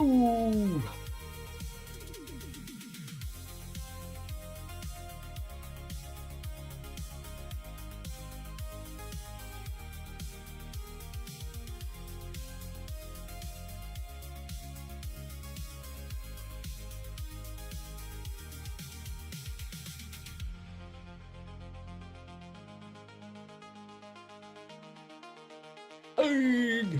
Woo! Egg.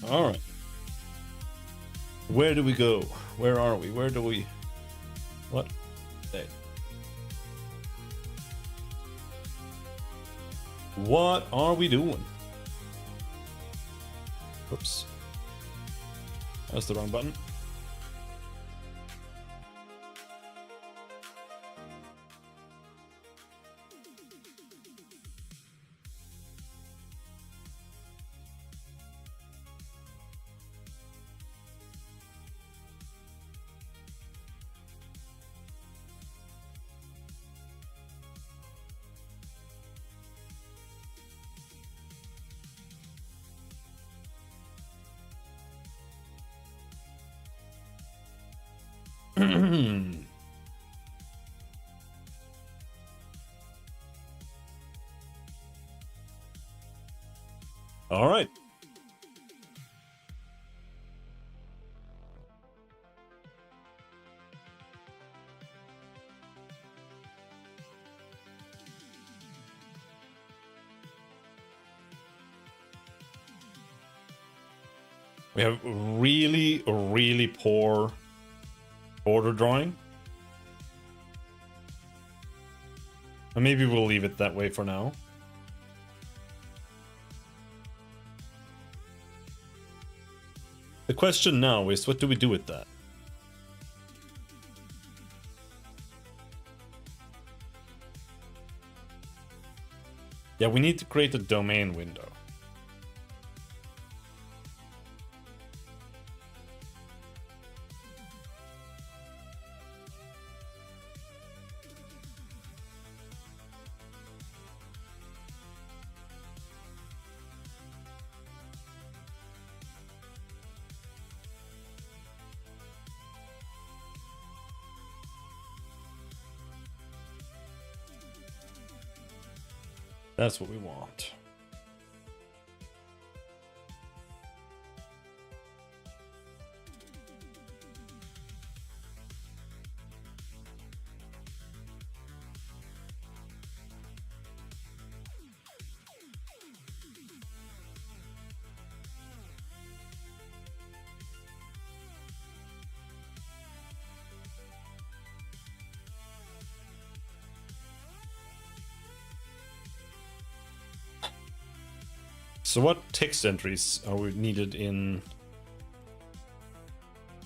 All right. Where do we go? Where are we? Where do we... What? Hey. What are we doing? Oops. That's the wrong button. All right. We have really, really poor border drawing. And maybe we'll leave it that way for now. The question now is, what do we do with that? Yeah, we need to create a domain window. That's what we want. So what text entries are we needed in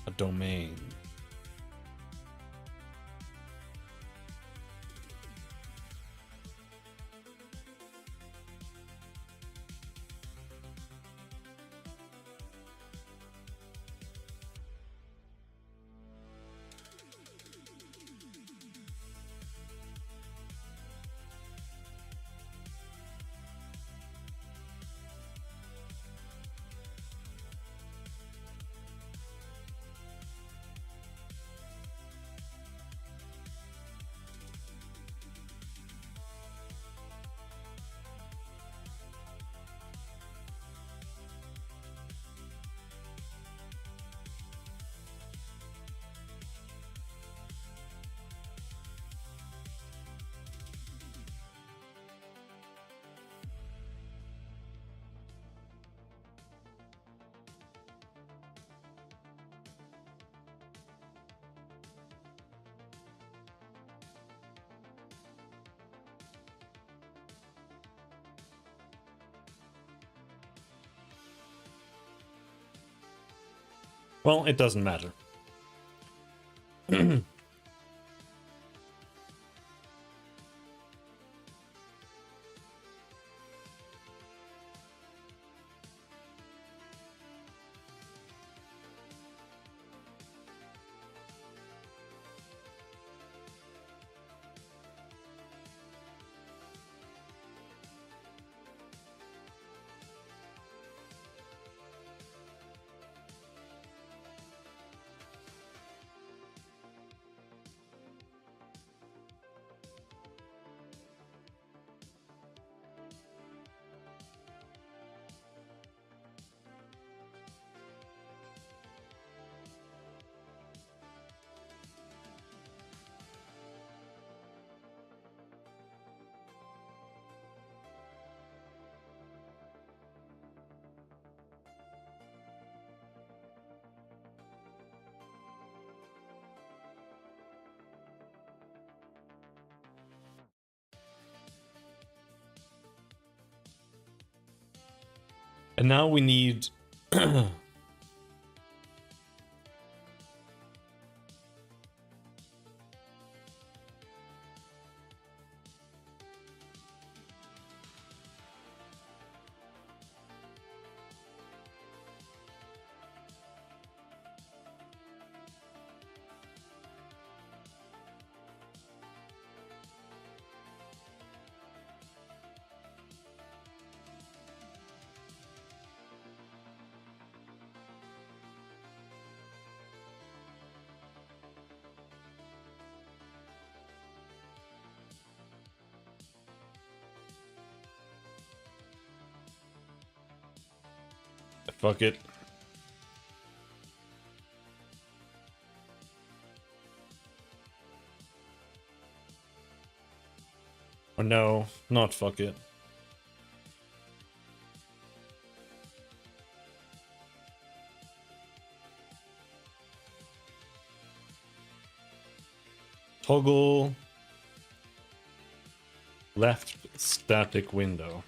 a domain? Well, it doesn't matter. And now we need fuck it. Or no, not fuck it. Toggle left static window.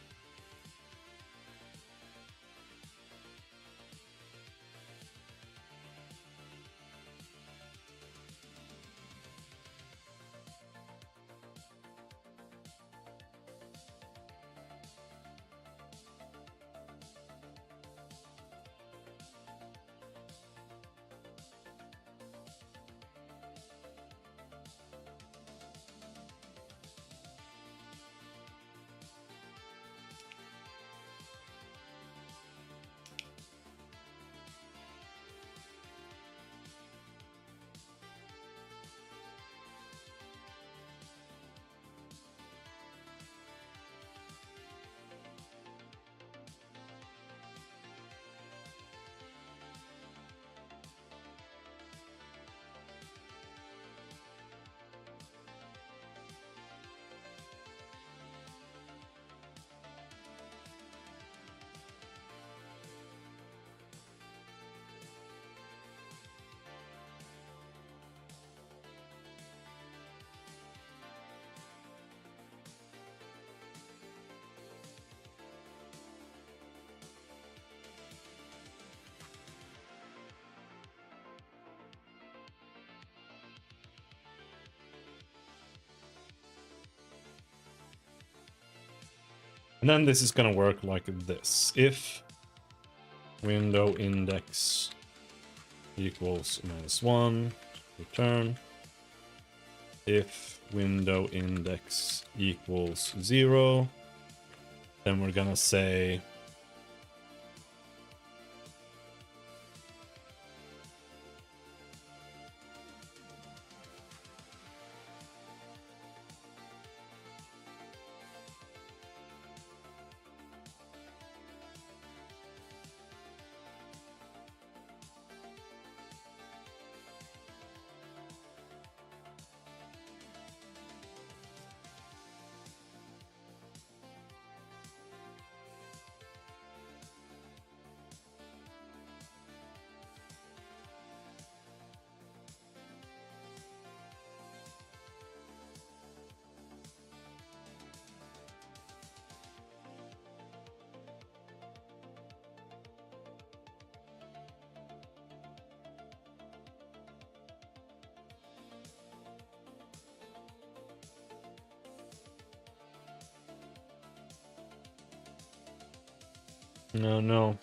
And then this is gonna work like this. If window index equals -1, return. If window index equals 0, then we're gonna say no.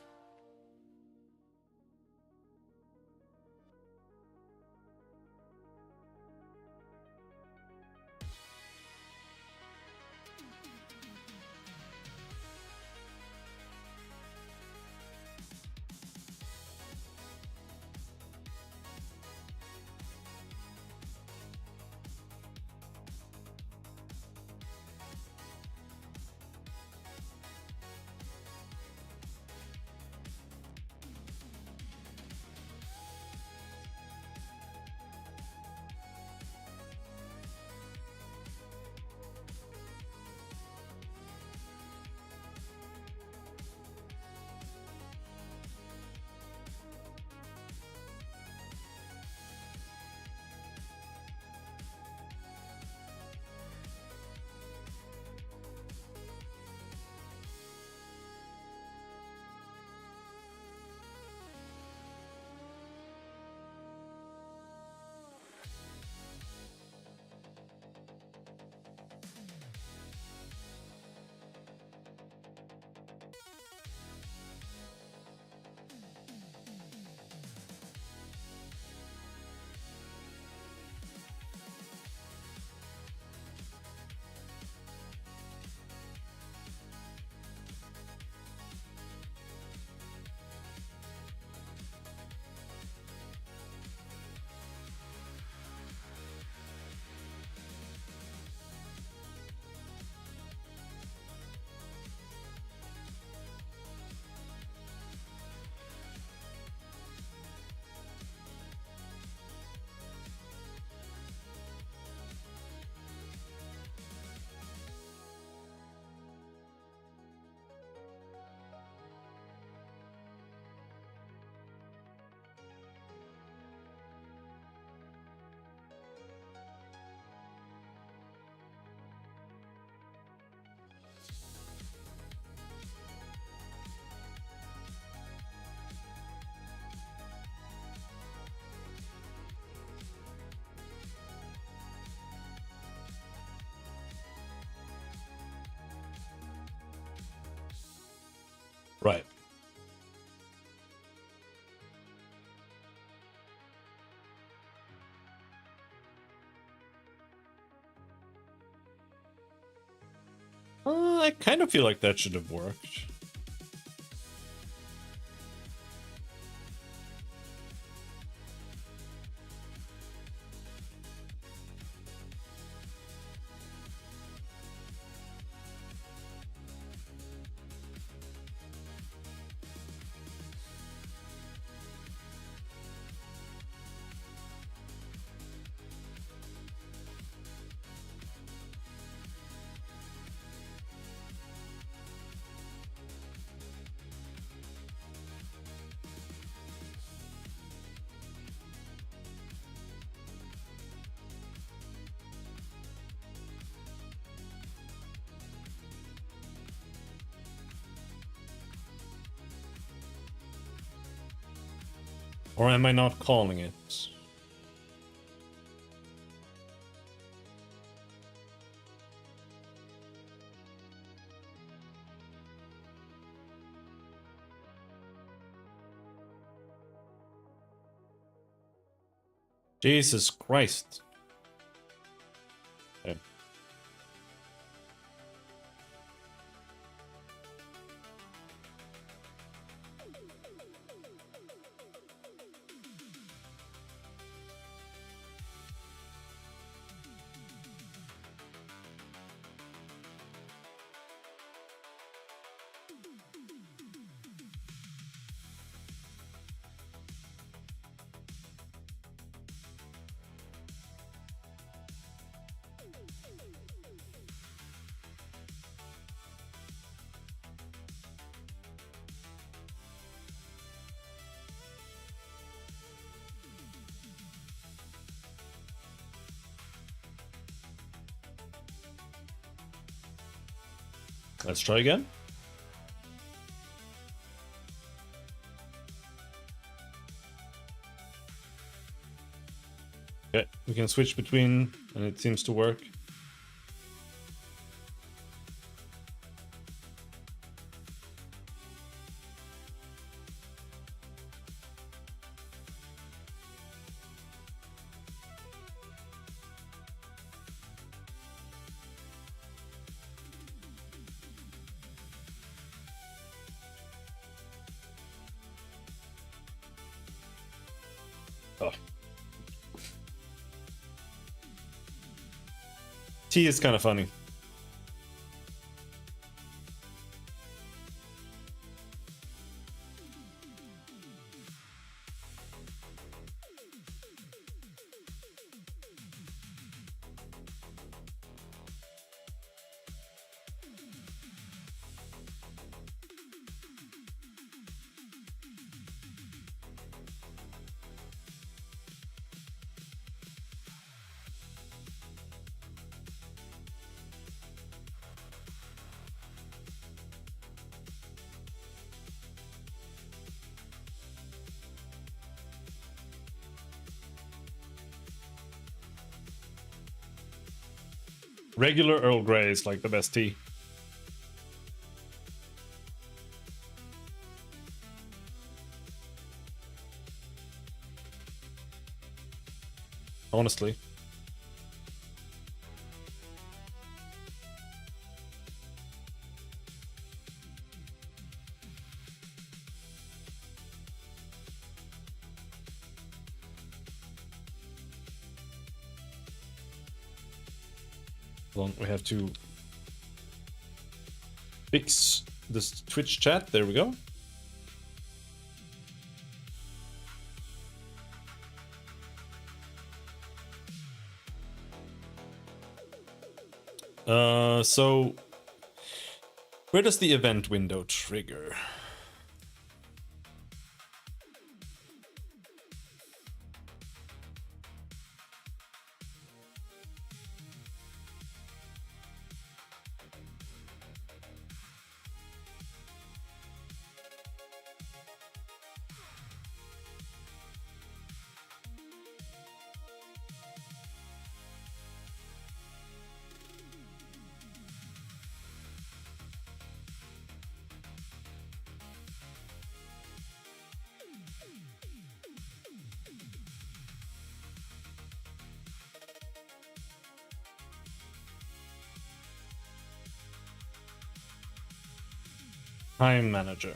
Right. I kind of feel like that should have worked. Or am I not calling it? Jesus Christ. Okay. Let's try again. Okay, we can switch between, and it seems to work. Oh. T is kind of funny. Regular Earl Grey is like the best tea. Honestly. Hold on, we have to fix this Twitch chat. There we go. So where does the event window trigger? Time manager.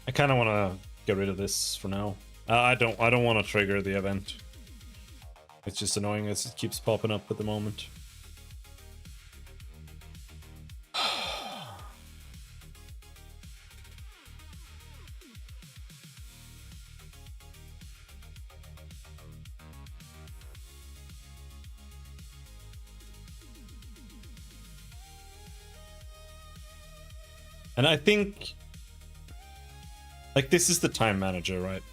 I kind of want to get rid of this for now. I don't want to trigger the event. It's just annoying as it keeps popping up at the moment. And I think, like, this is the time manager, right?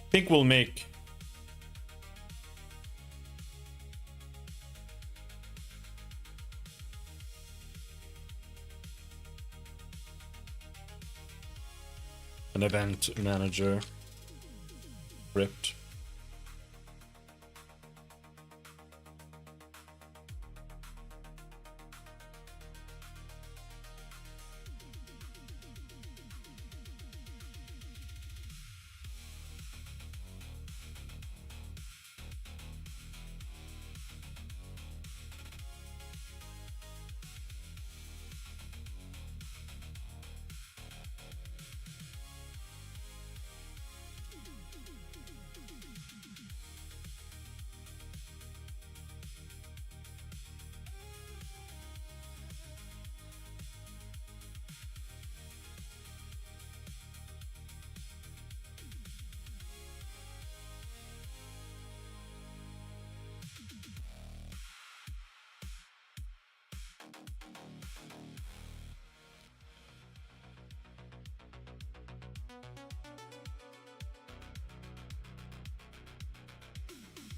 I think we'll make an event manager ripped.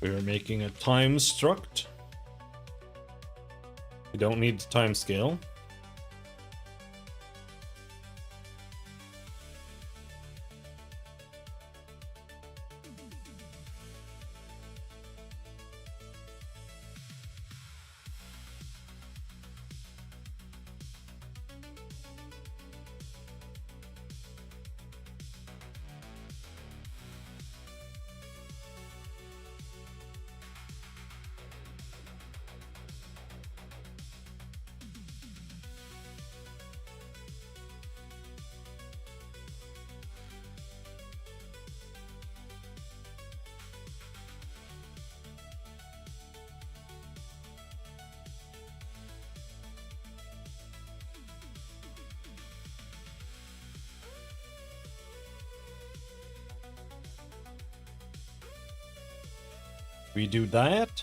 We're making a time struct. We don't need the time scale. We do that.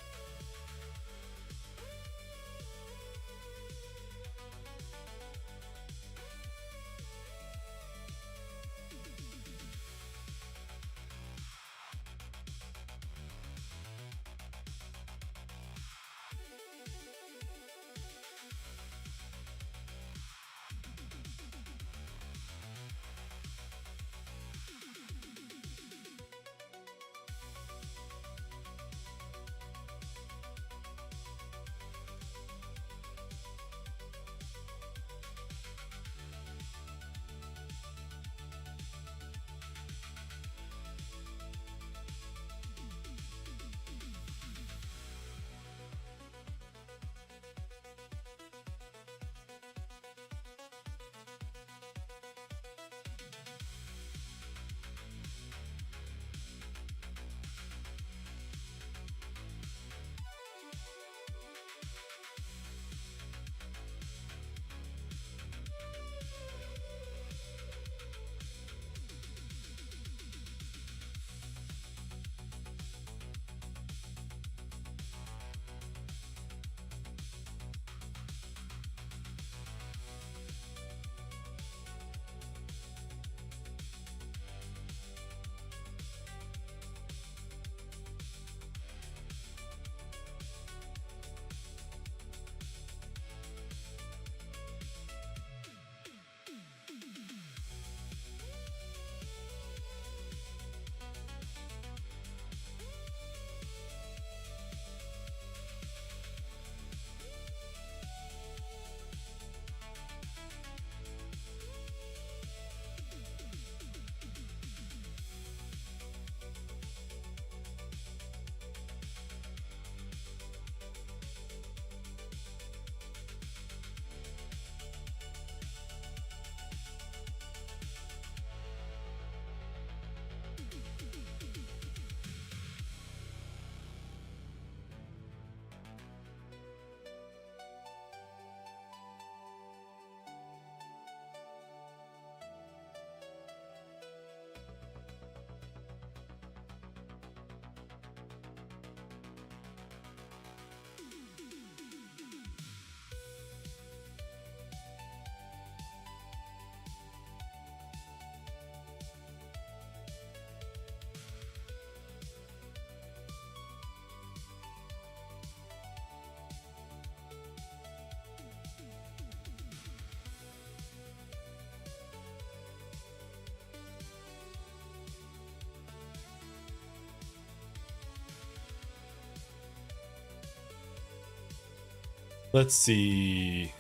Let's see.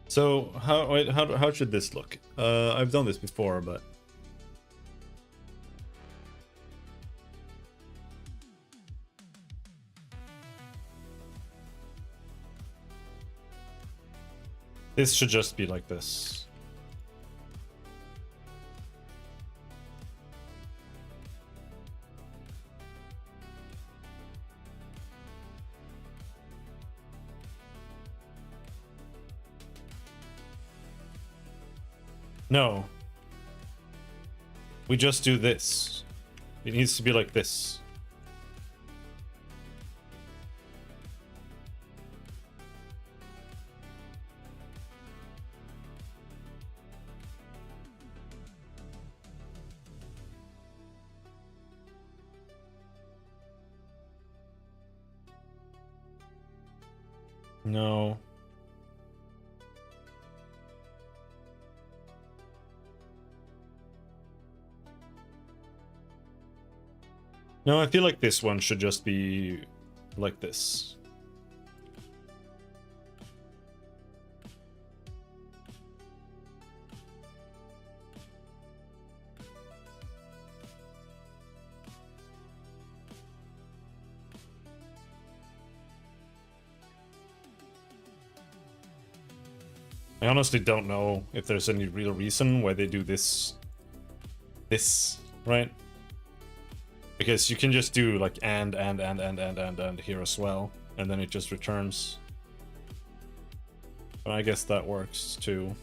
So how should this look? I've done this before, but this should just be like this. No. We just do this. It needs to be like this. No. No, I feel like this one should just be like this. I honestly don't know if there's any real reason why they do this, right? Because you can just do like and here as well, and then it just returns. But I guess that works too.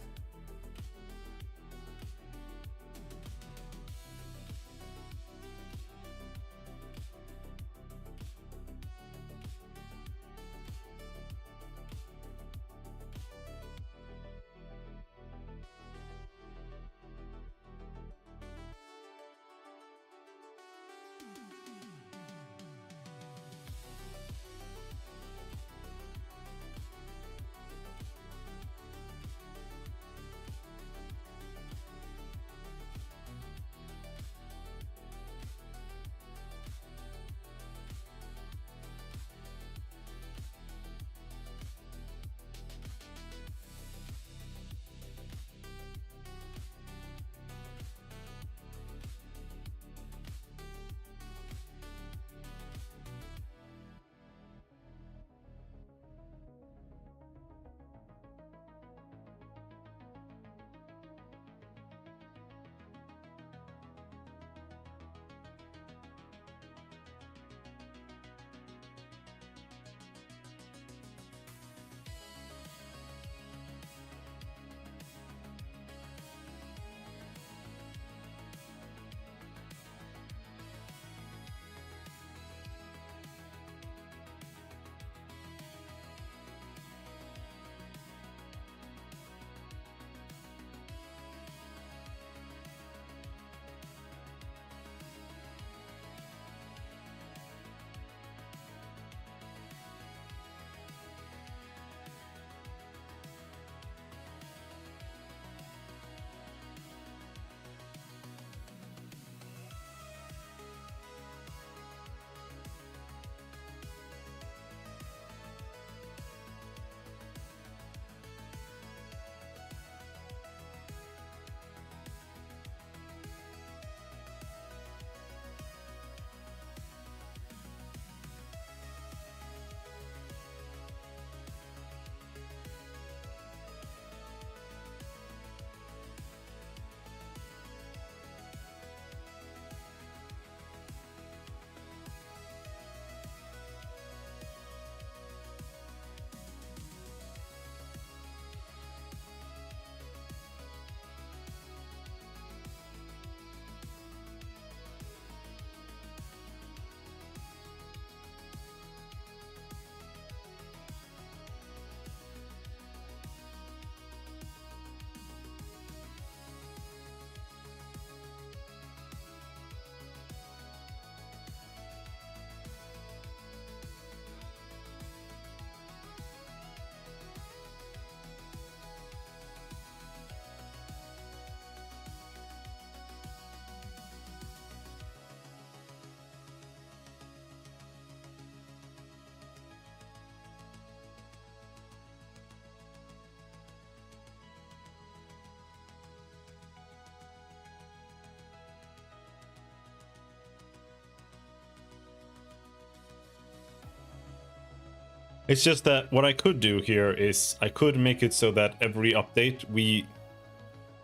It's just that what I could do here is I could make it so that every update we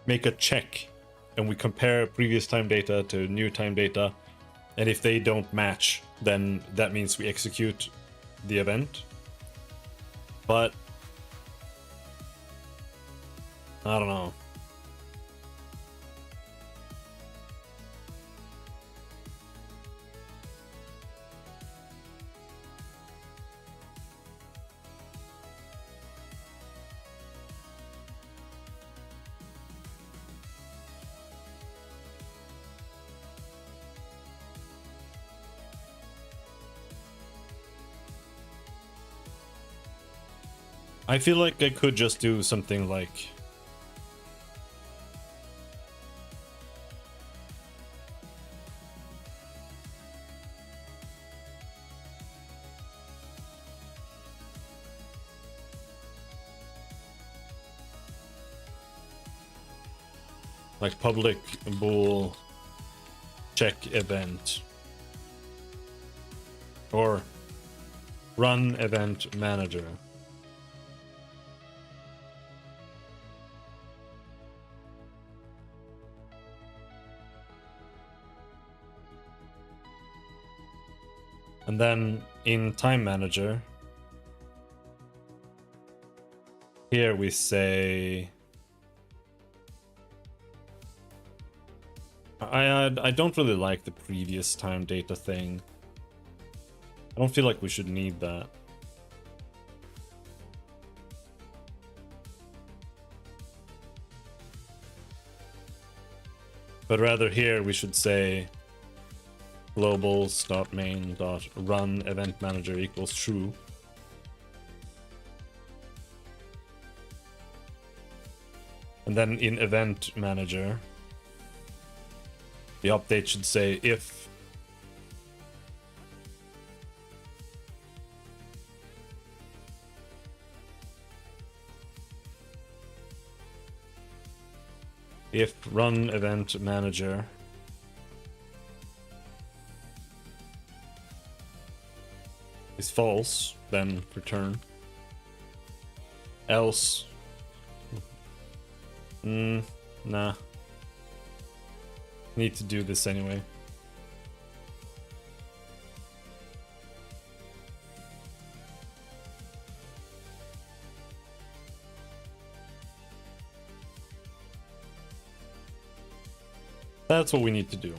make a check and we compare previous time data to new time data, and if they don't match, then that means we execute the event. But I don't know. I feel like I could just do something like public bool check event or run event manager. And then in time manager, here we say I don't really like the previous time data thing. I don't feel like we should need that. But rather here we should say globals.main.run event manager equals true. And then in event manager, the update should say if run event manager is false, then return. Else, nah. Need to do this anyway. That's what we need to do.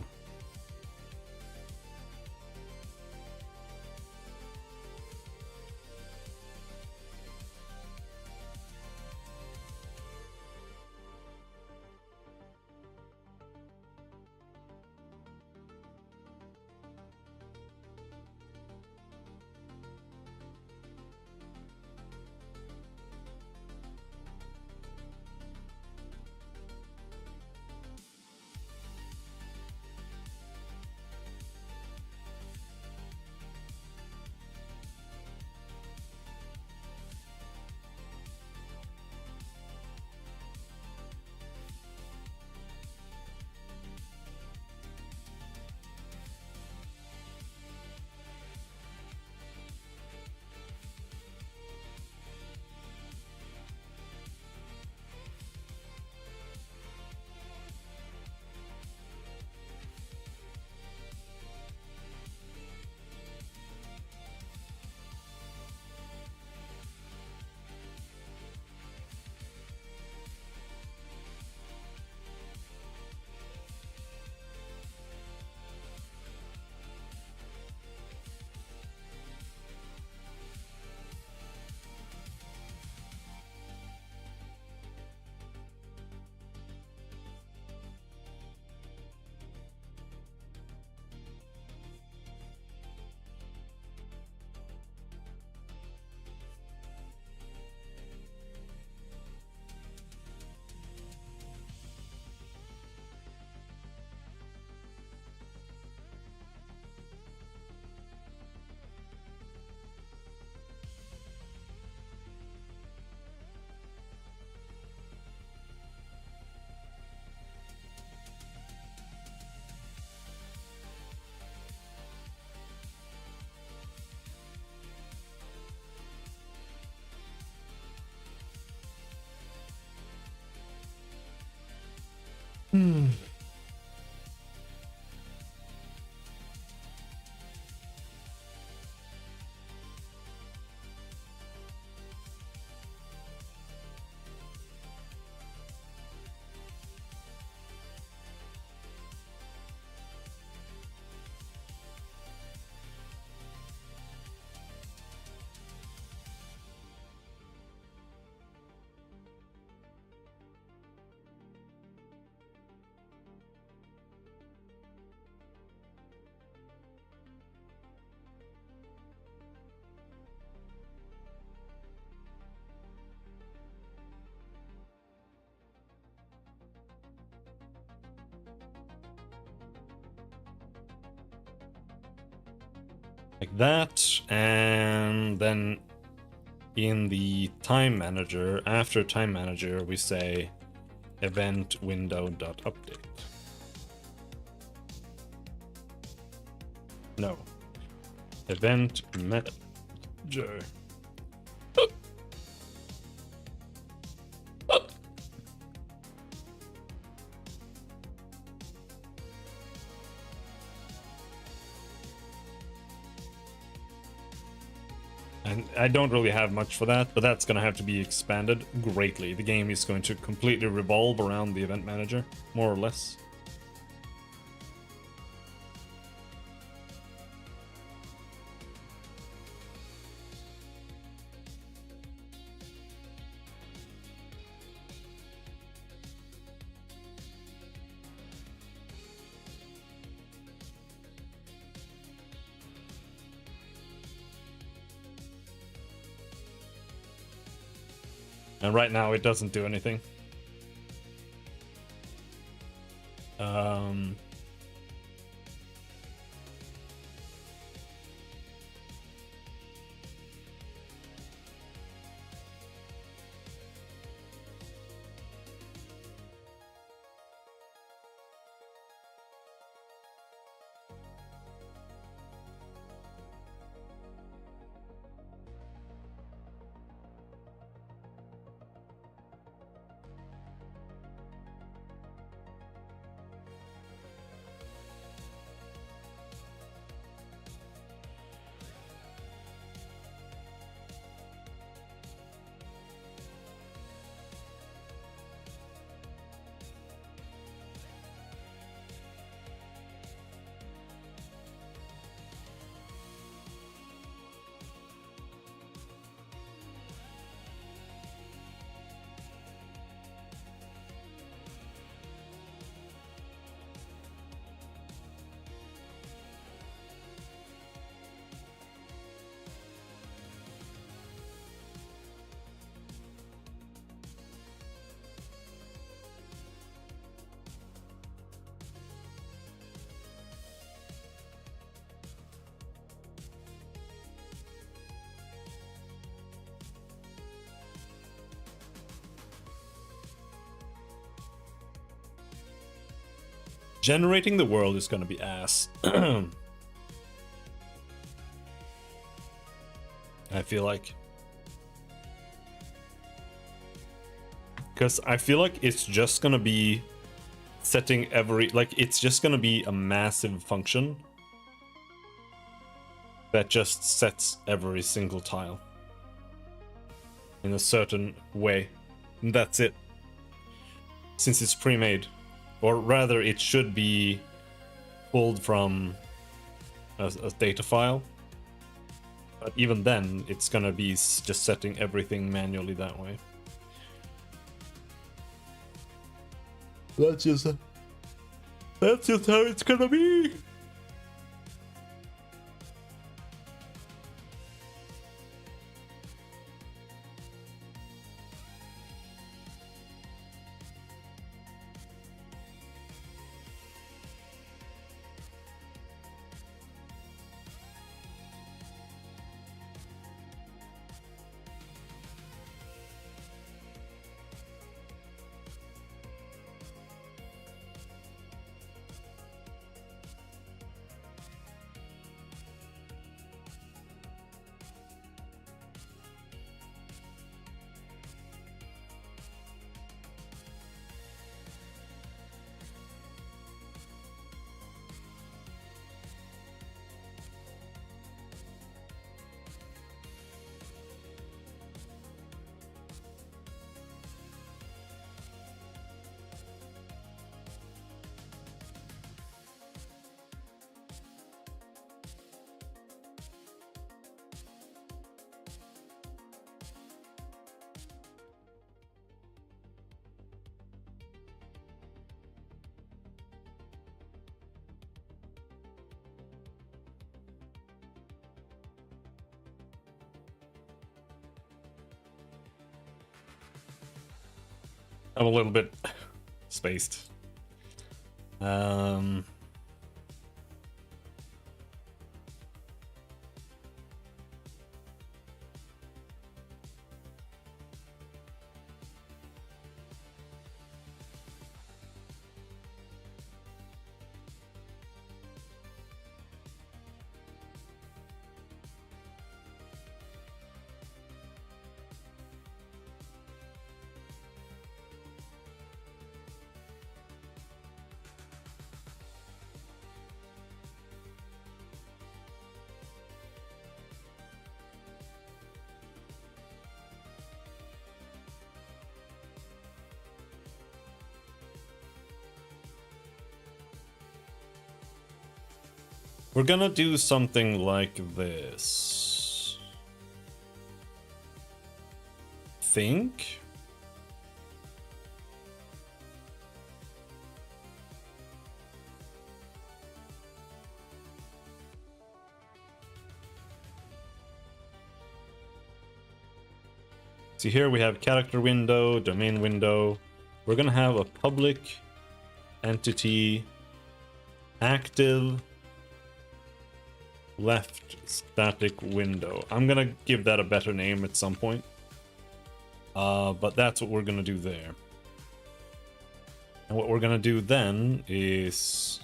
Like that, and then in the time manager, after time manager, we say event window.update. No. Event manager. And I don't really have much for that, but that's going to have to be expanded greatly. The game is going to completely revolve around the event manager, more or less. And right now it doesn't do anything. Generating the world is gonna be ass. I feel like. Because I feel like it's just gonna be setting every... Like, it's just gonna be a massive function that just sets every single tile in a certain way. And that's it. Since it's pre-made. Or rather, it should be pulled from a data file. But even then, it's gonna be just setting everything manually that way. That's just how it's gonna be. I'm a little bit spaced. We're gonna do something like this. Think. See, here we have character window, domain window. We're gonna have a public entity active left static window. I'm gonna give that a better name at some point. But that's what we're gonna do there. And what we're gonna do then is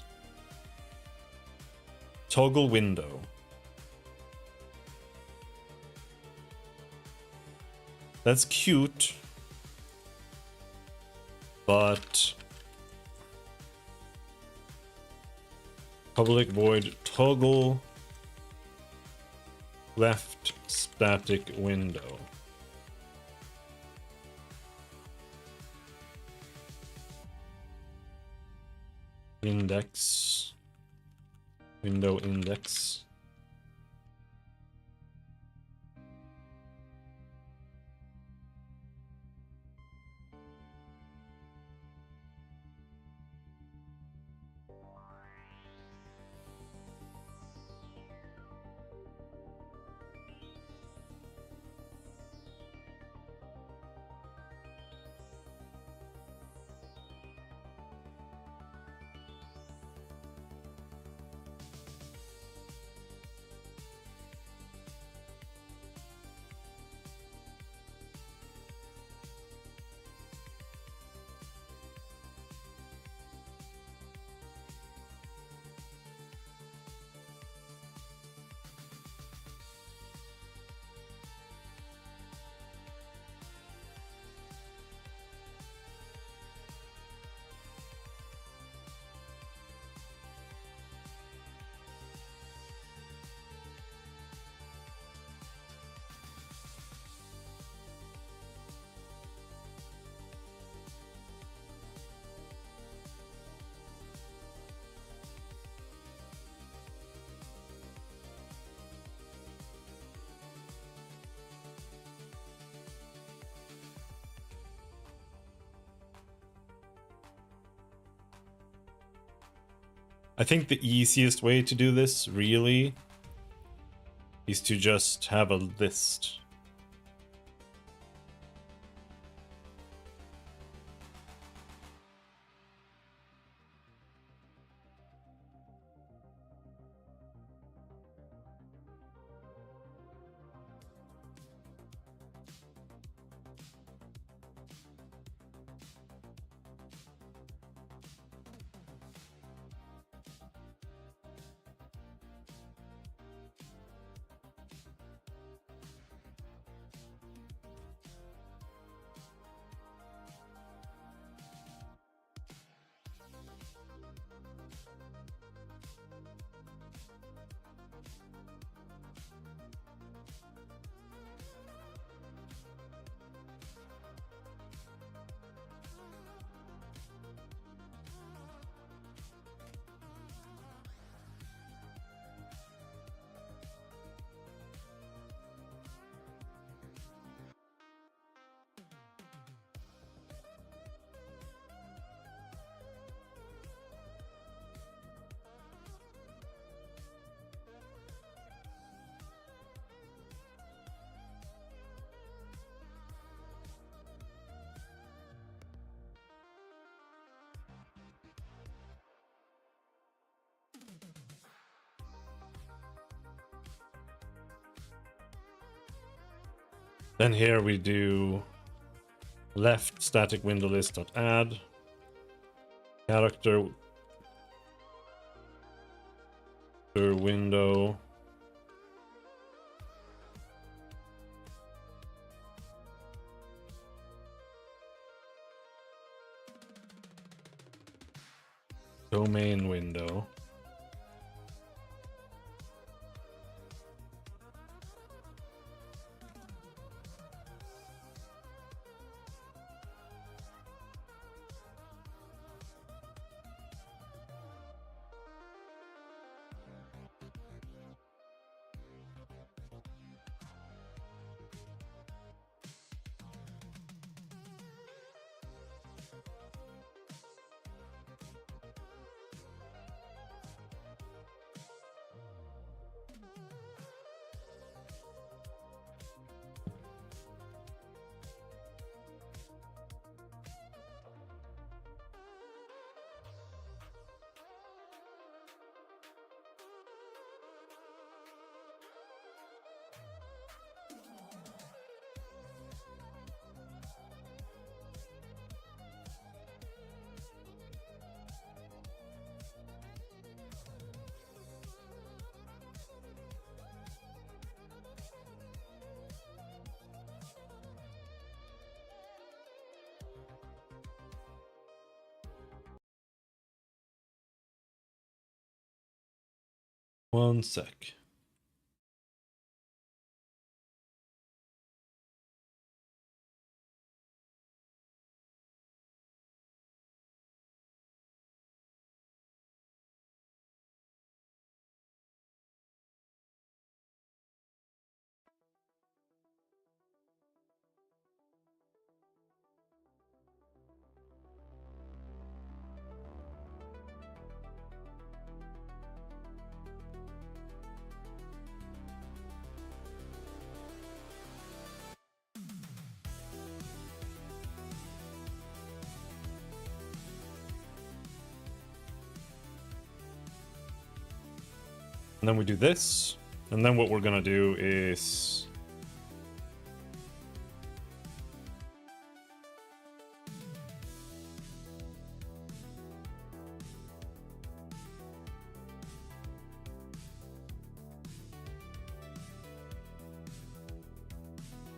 toggle window. That's cute, but public void toggle left static window. Index window index. I think the easiest way to do this, really, is to just have a list. Then here we do left static window list dot add character window domain window. One sec. And then we do this. And then what we're gonna do is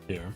here.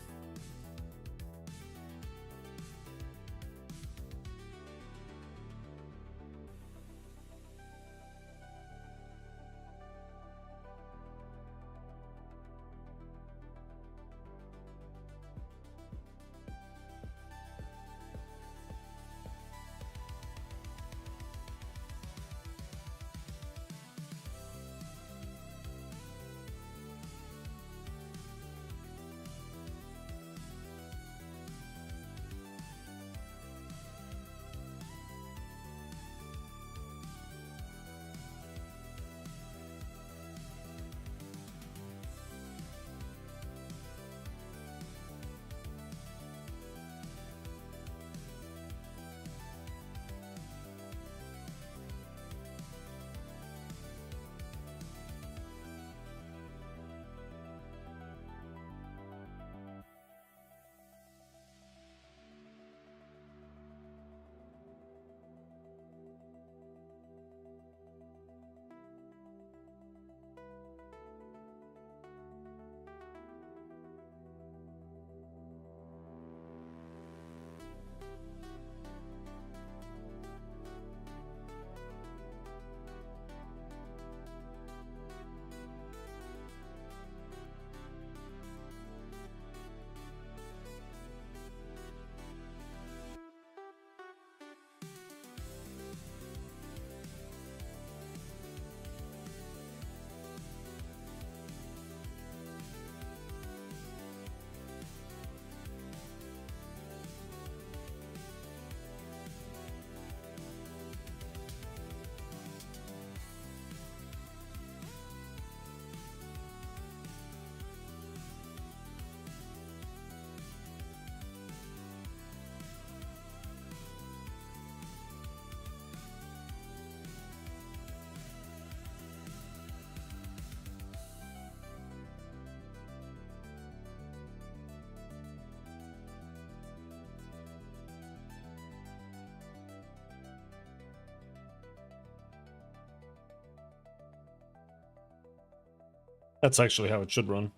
That's actually how it should run.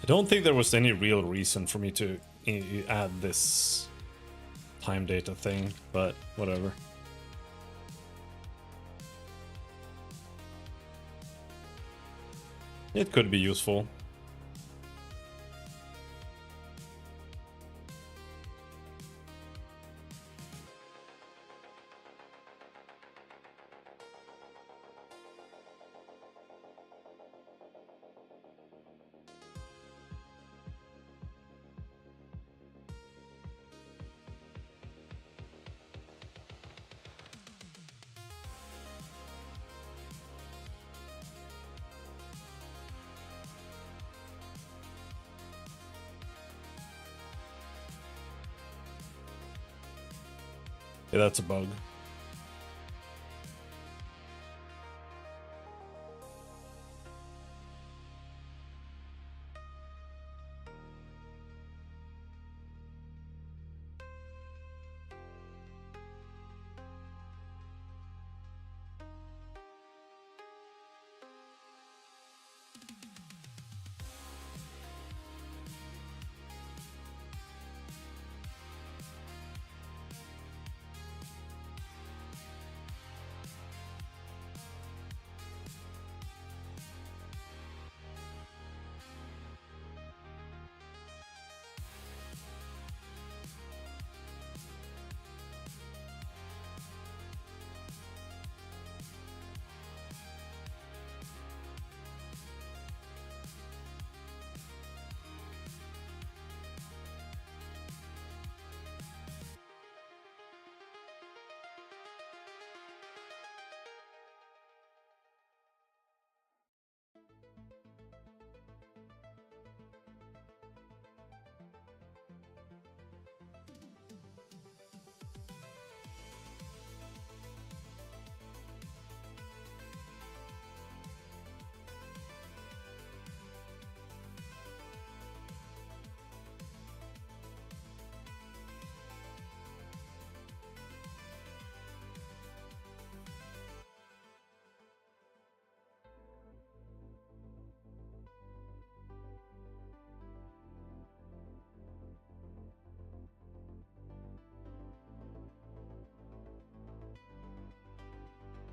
I don't think there was any real reason for me to add this time data thing, but whatever. It could be useful. Yeah, that's a bug.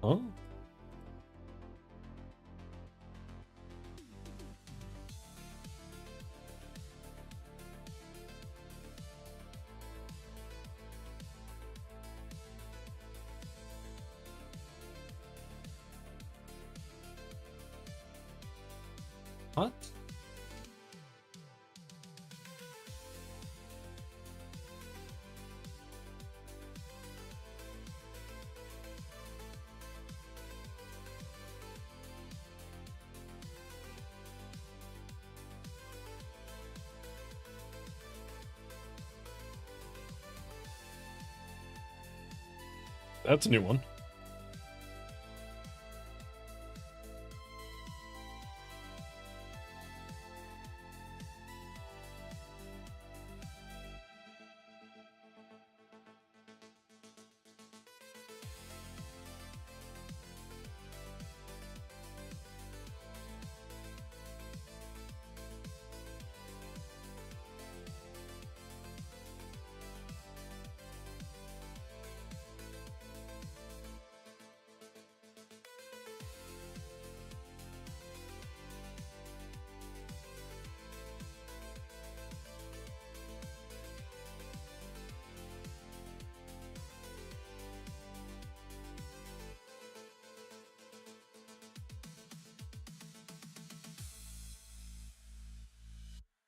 Oh. What? That's a new one.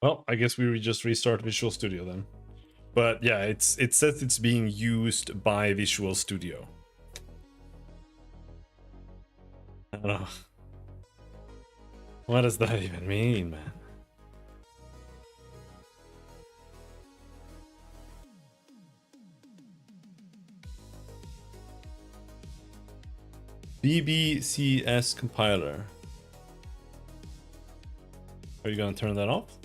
Well, I guess we just restart Visual Studio then. But yeah, it says it's being used by Visual Studio. I don't know. What does that even mean, man? BBCS compiler. Are you gonna turn that off?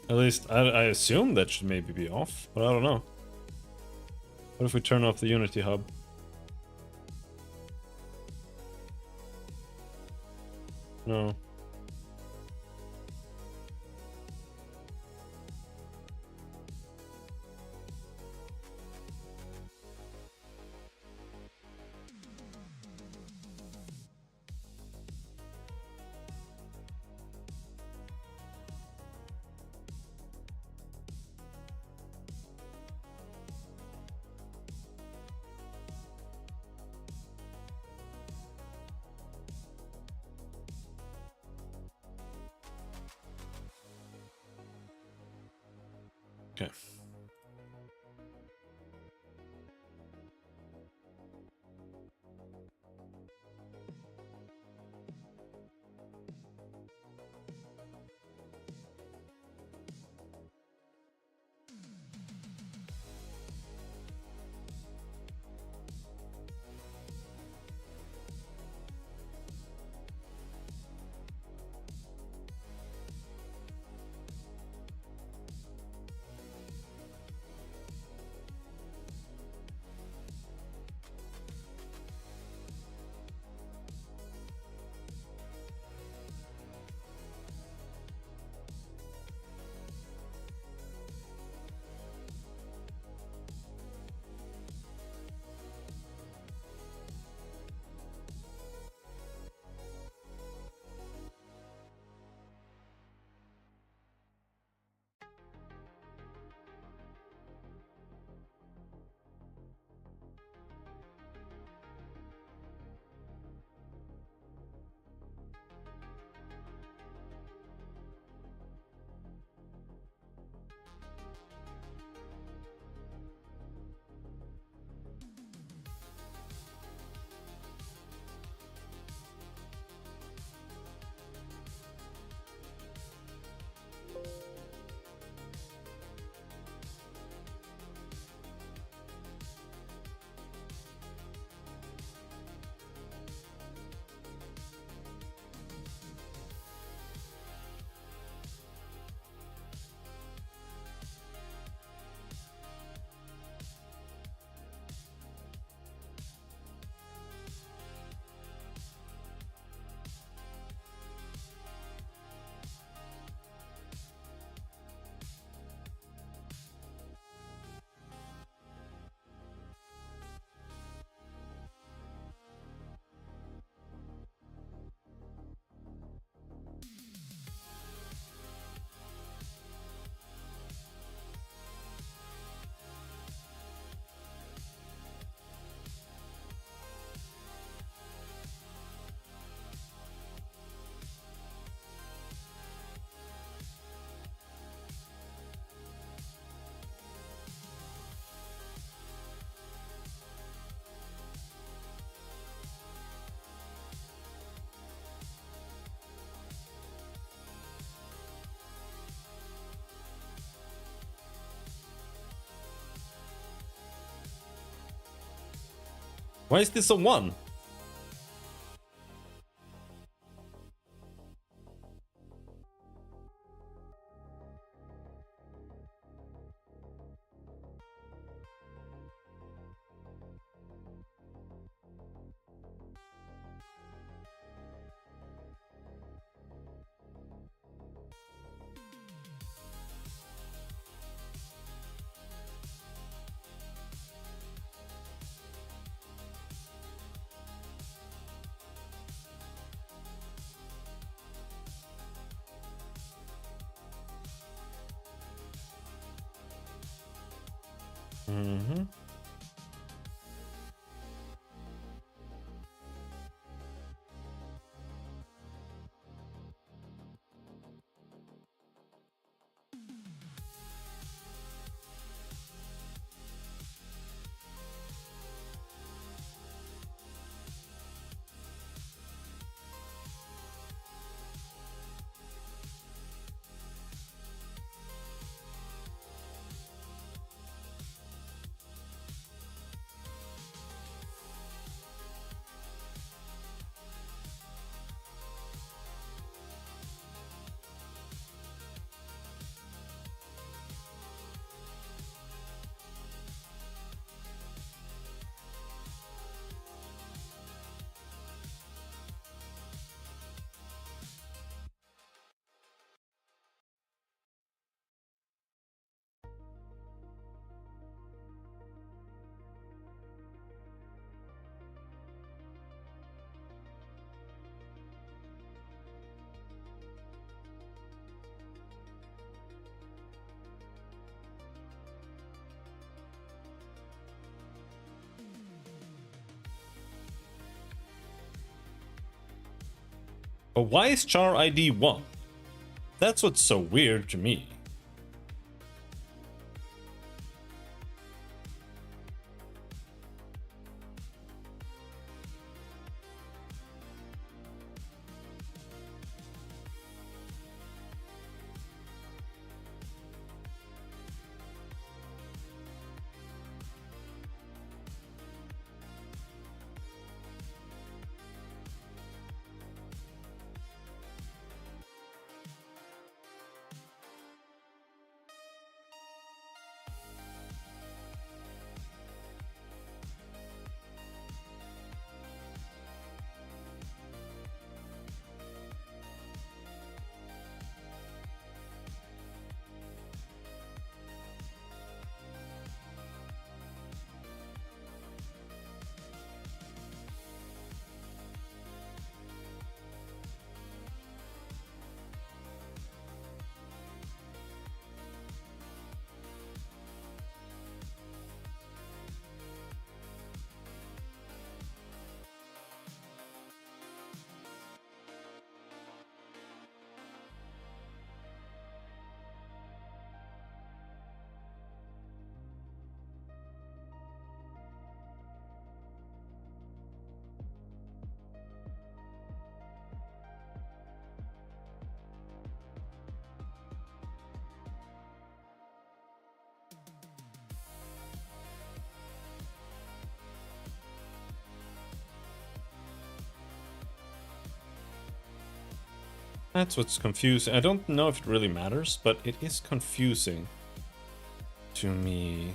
At least I assume that should maybe be off, but I don't know. What if we turn off the Unity hub? No. Okay. Why is this a 1? Mm-hmm. But why is char ID 1? That's what's so weird to me. That's what's confusing. I don't know if it really matters, but it is confusing to me.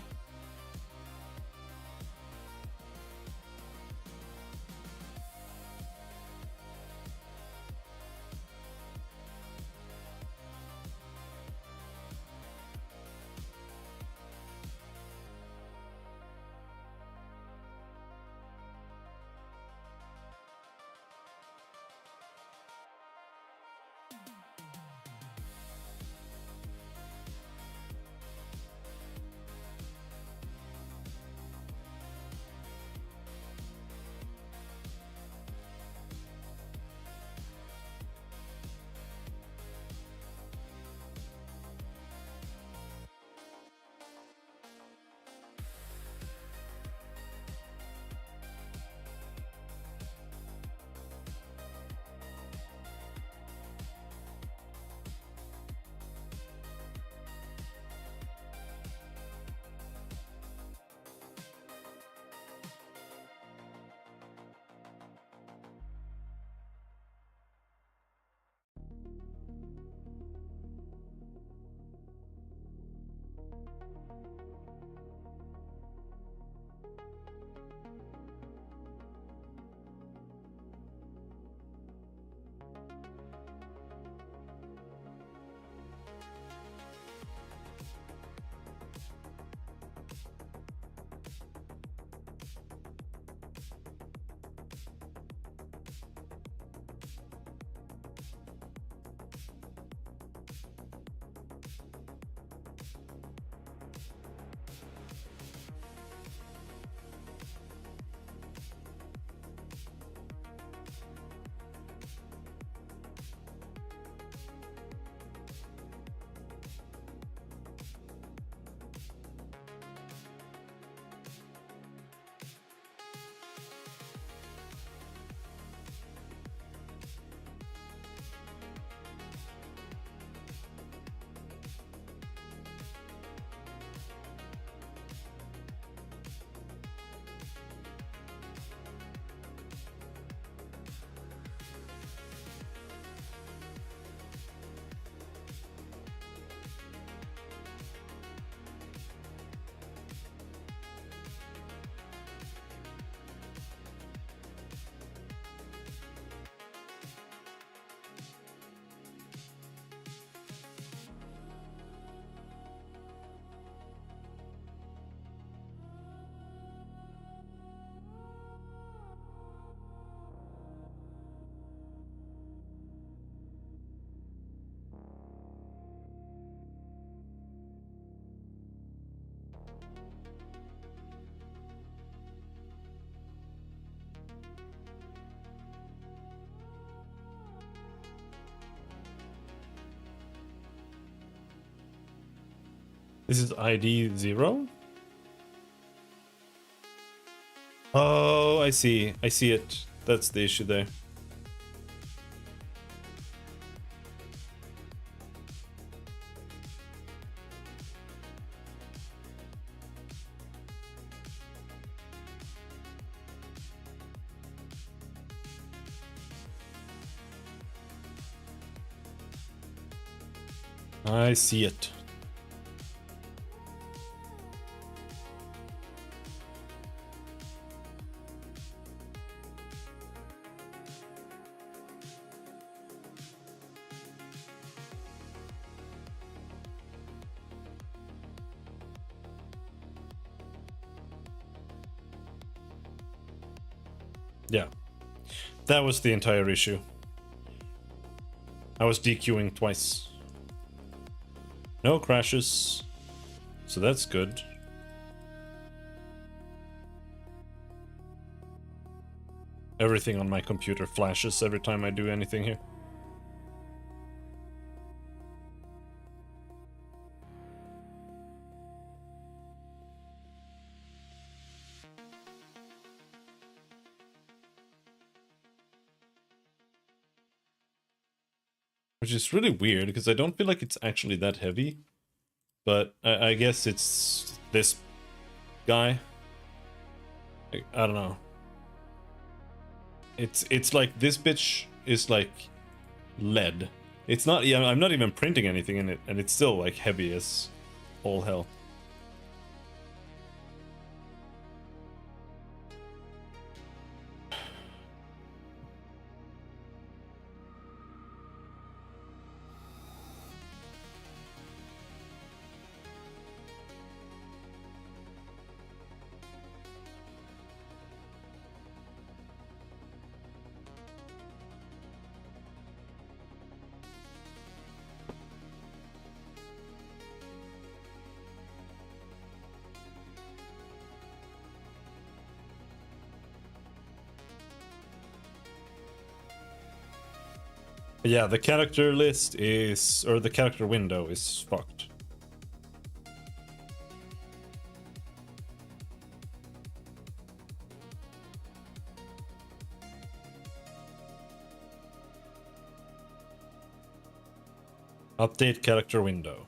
This is ID 0? Oh, I see. I see it. That's the issue there. I see it. Yeah. That was the entire issue. I was DQing twice. No crashes. So that's good. Everything on my computer flashes every time I do anything here. Which is really weird, because I don't feel like it's actually that heavy. But I guess it's this guy. I don't know. It's like this bitch is like lead. It's not, yeah, I'm not even printing anything in it, and it's still like heavy as all hell. Yeah, the character list is, or the character window is fucked. Update character window.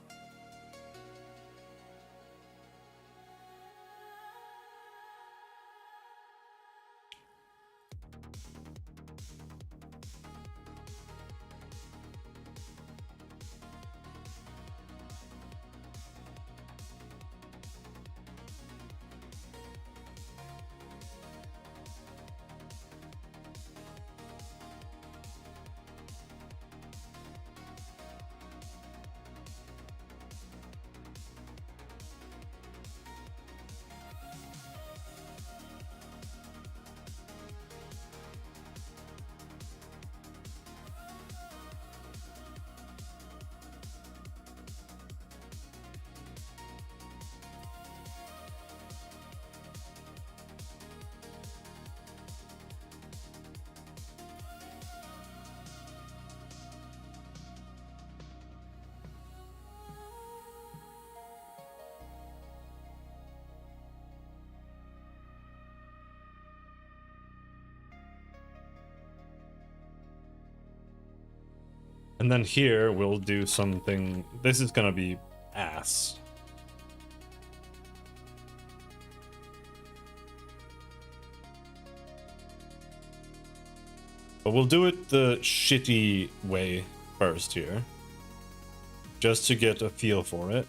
And then here we'll do something. This is gonna be ass. But we'll do it the shitty way first here, just to get a feel for it.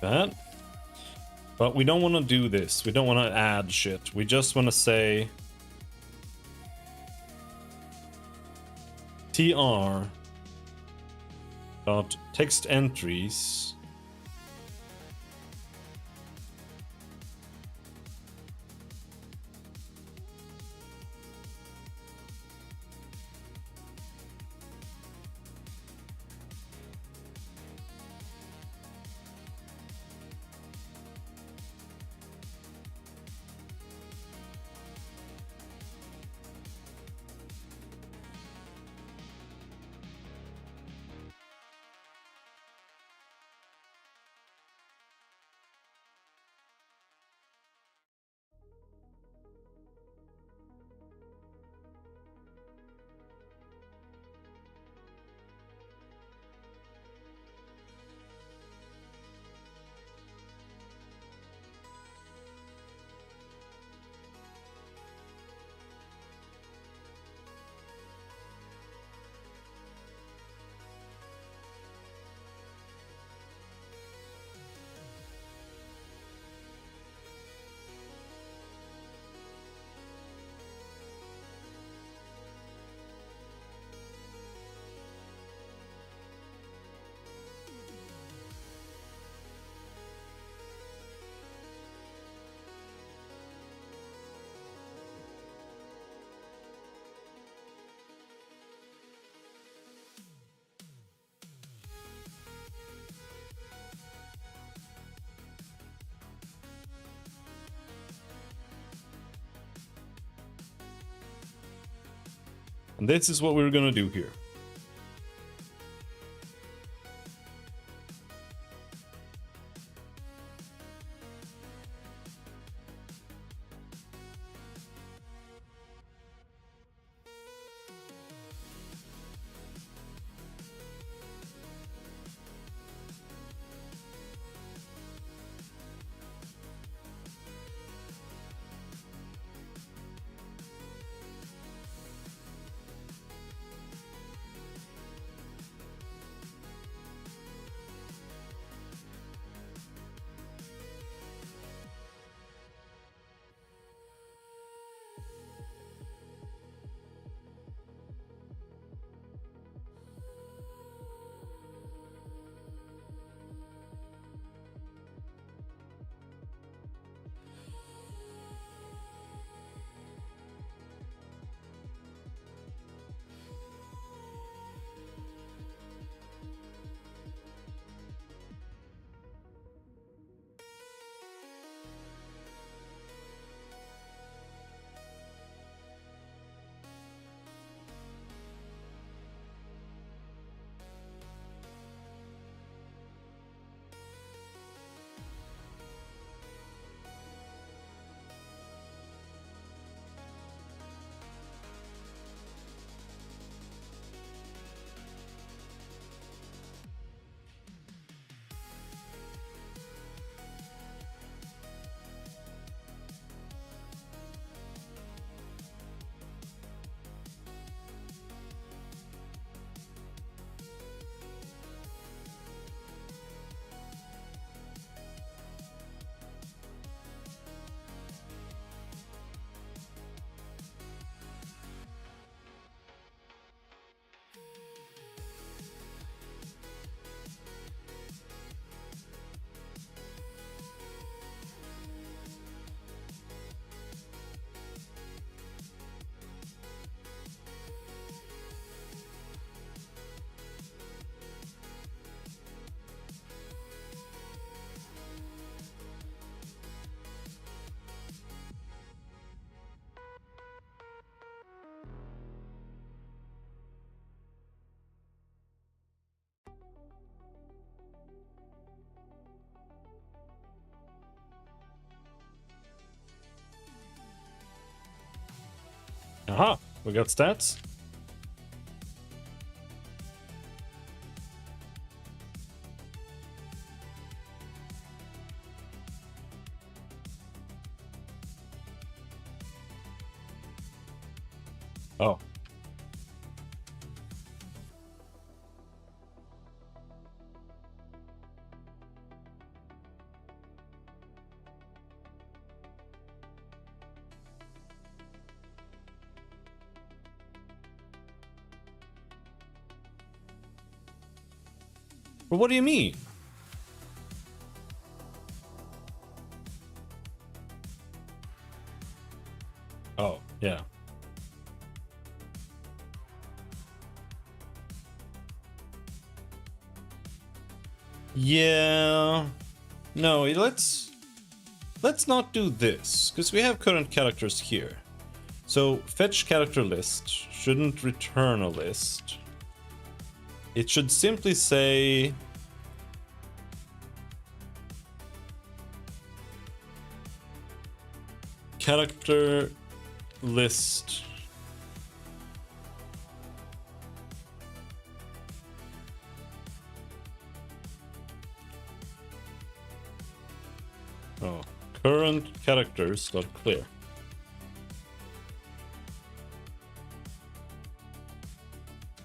that. But we don't want to do this. We don't want to add shit. We just want to say tr dot text entries and this is what we're gonna do here. Aha, we got stats. Oh. Well, what do you mean? Oh, yeah. Yeah. No, let's not do this, because we have current characters here. So fetch character list shouldn't return a list. It should simply say character list. Oh, current characters dot clear.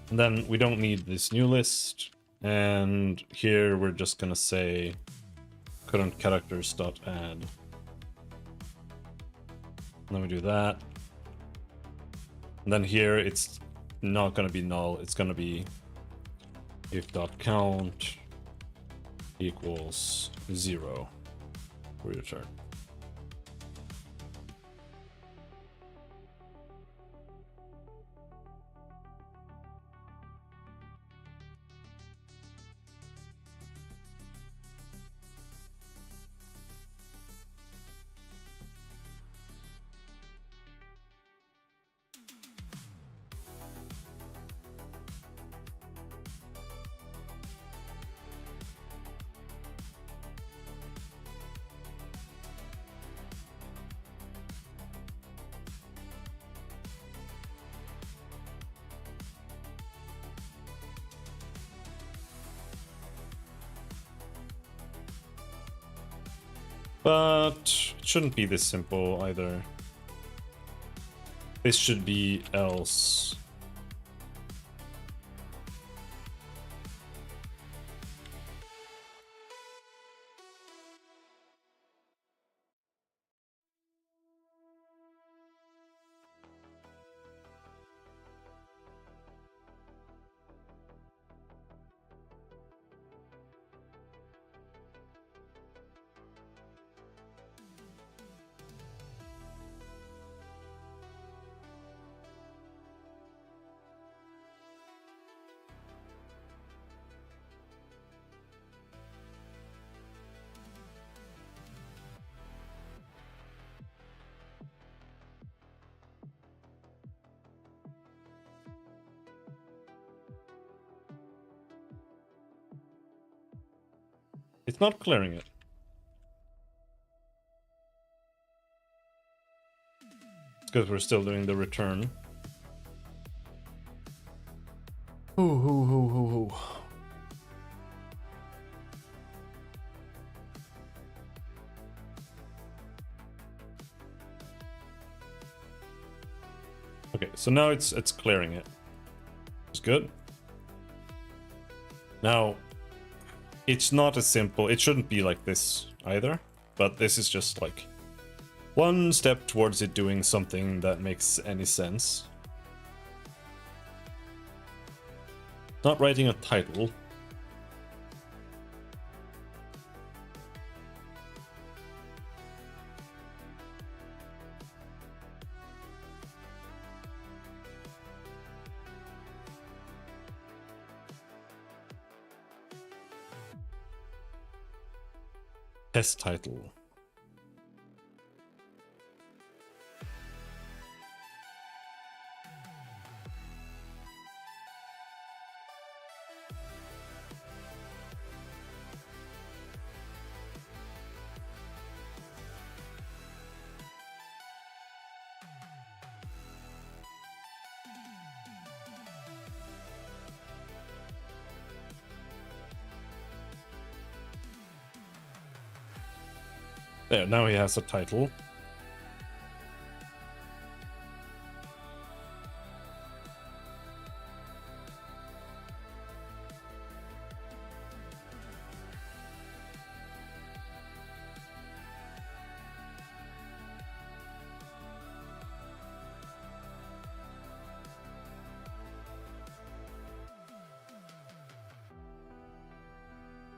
And then we don't need this new list. And here we're just gonna say current characters dot add. Then we do that. And then here it's not gonna be null, it's gonna be if dot count equals 0 for return. But it shouldn't be this simple either. This should be else. It's not clearing it. It's because we're still doing the return. Okay, so now it's clearing it. It's good. Now, it's not as simple. It shouldn't be like this either, but this is just like one step towards it doing something that makes any sense. Not writing a title. Test title. There, now he has a title.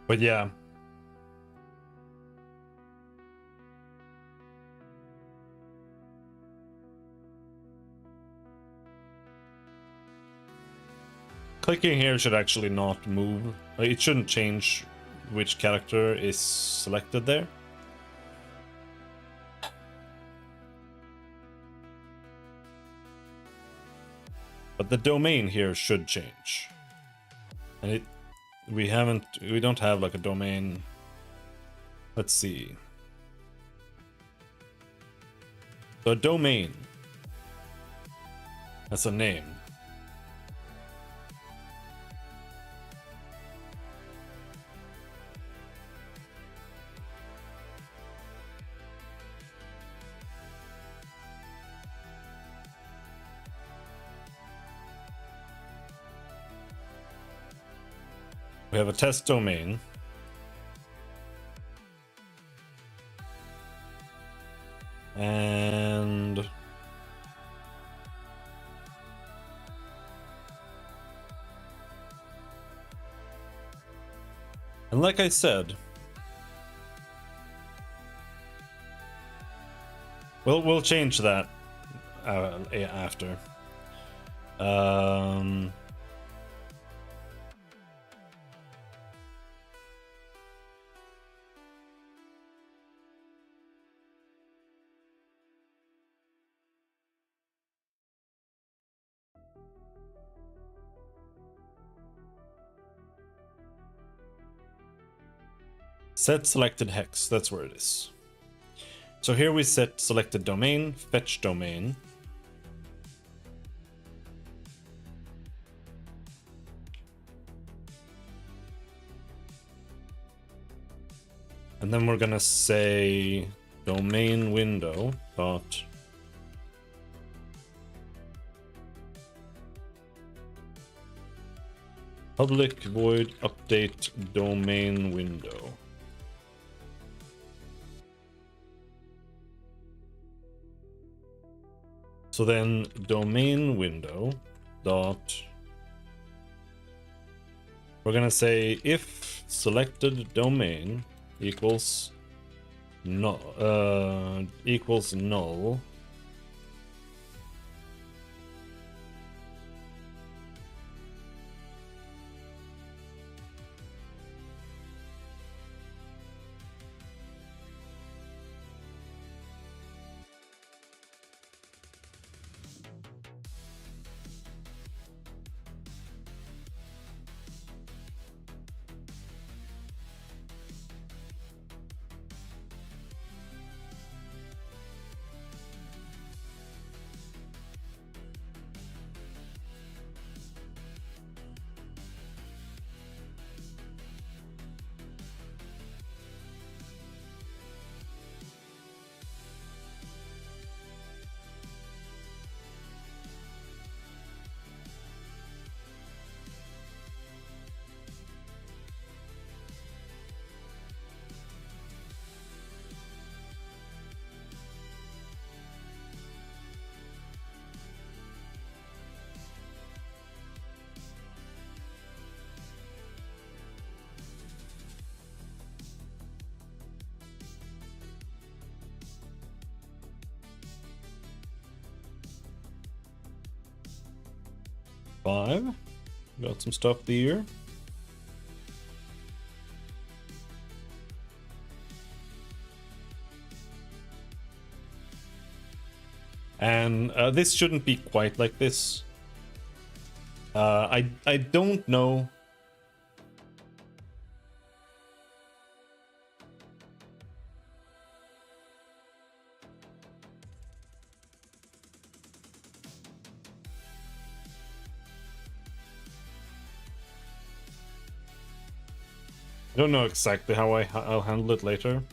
But yeah. Clicking here should actually not move. It shouldn't change which character is selected there. But the domain here should change. And we don't have like a domain. Let's see. So a domain. That's a name. We have a test domain. And like I said, we'll change that after. Set selected hex, that's where it is. So here we set selected domain, fetch domain. And then we're gonna say domain window dot public void update domain window. So then domain window dot, we're gonna say if selected domain equals no equals null, got some stuff there. And this shouldn't be quite like this. I don't know. I don't know exactly how I'll handle it later.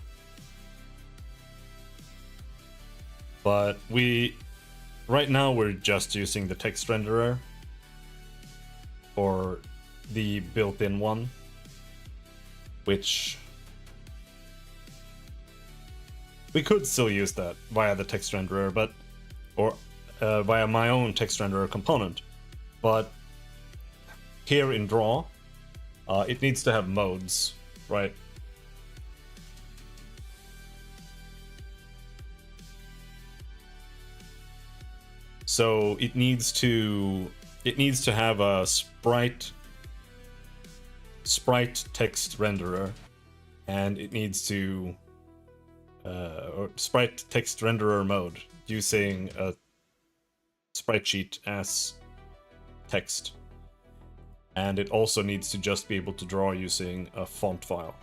But right now we're just using the text renderer, or the built-in one, which we could still use that via the text renderer, but or via my own text renderer component. But here in Draw, it needs to have modes. right? So it needs to have a sprite text renderer, and it needs to or sprite text renderer mode using a sprite sheet as text, and it also needs to just be able to draw using a font file.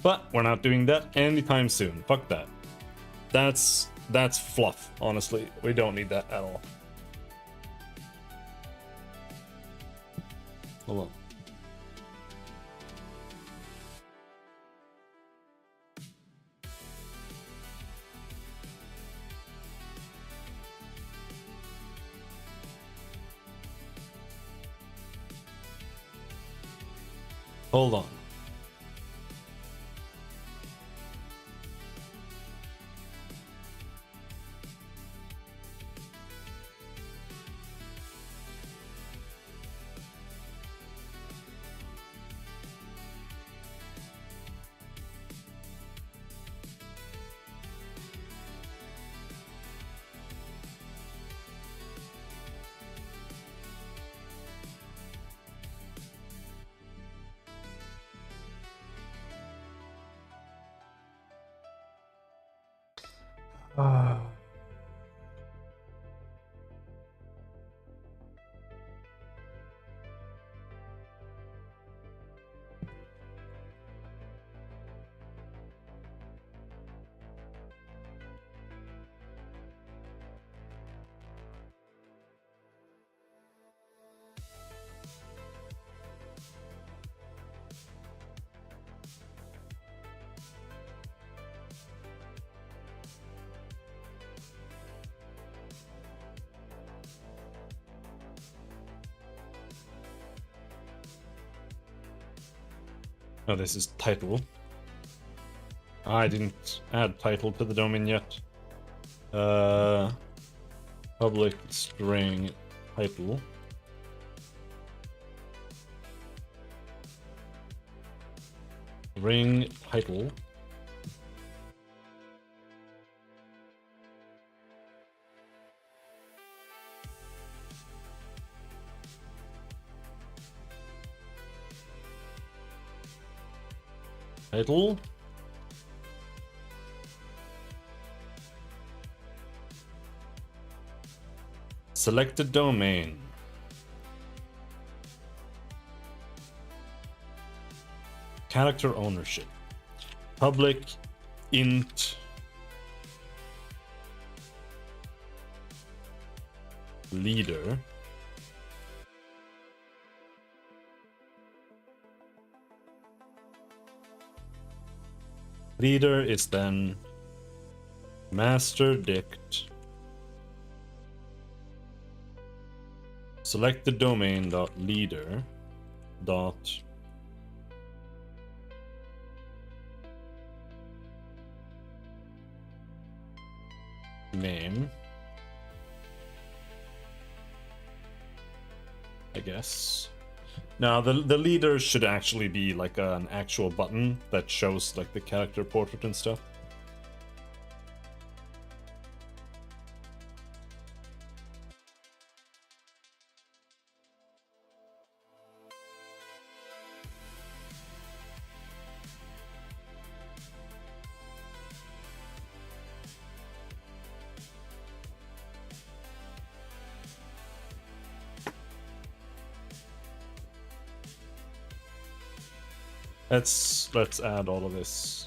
But we're not doing that anytime soon. Fuck that. That's fluff, honestly. We don't need that at all. Hold on. Hold on. Oh, this is title. I didn't add title to the domain yet. Public string title. Ring title. Title. Select the domain. Character ownership. Public int leader. Leader is then master dict. Select the domain dot leader dot name, I guess. Now the leader should actually be like an actual button that shows like the character portrait and stuff. Let's add all of this.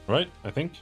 Right, I think.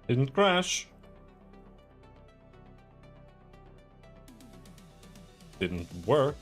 Didn't crash. Didn't work.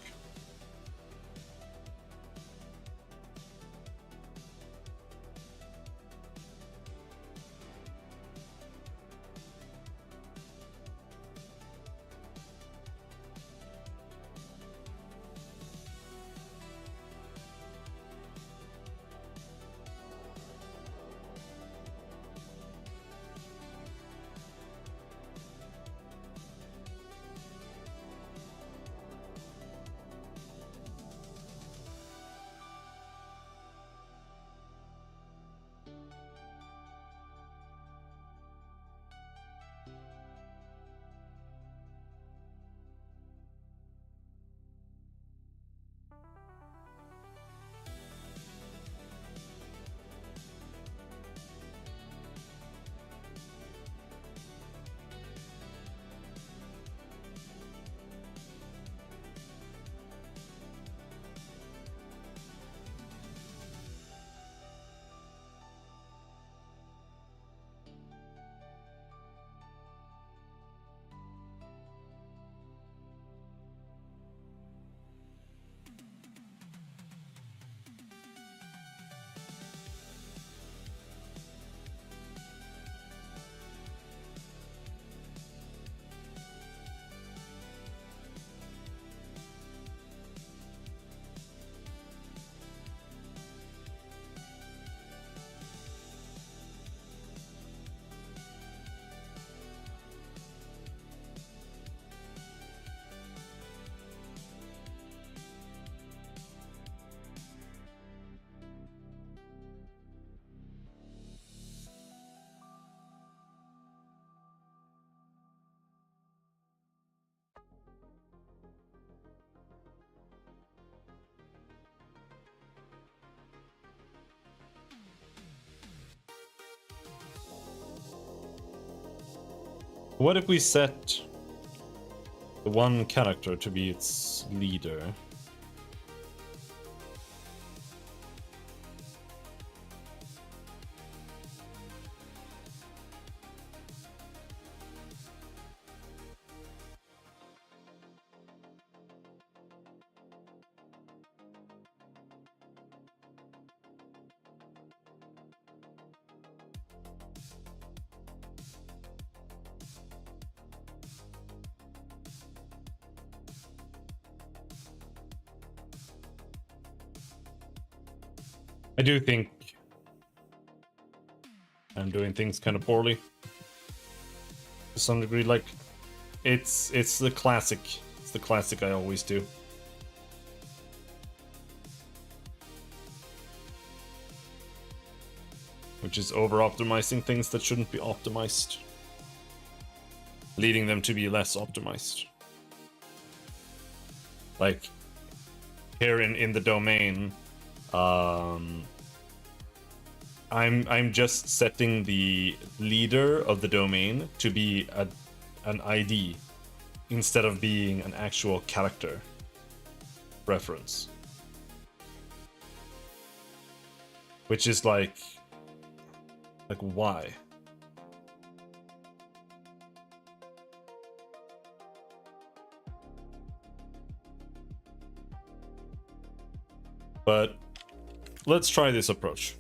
What if we set the one character to be its leader? I do think I'm doing things kind of poorly to some degree. Like, it's the classic. It's the classic I always do. Which is over-optimizing things that shouldn't be optimized. Leading them to be less optimized. Like, here in the domain, I'm just setting the leader of the domain to be an ID instead of being an actual character reference. Which is like why? But let's try this approach.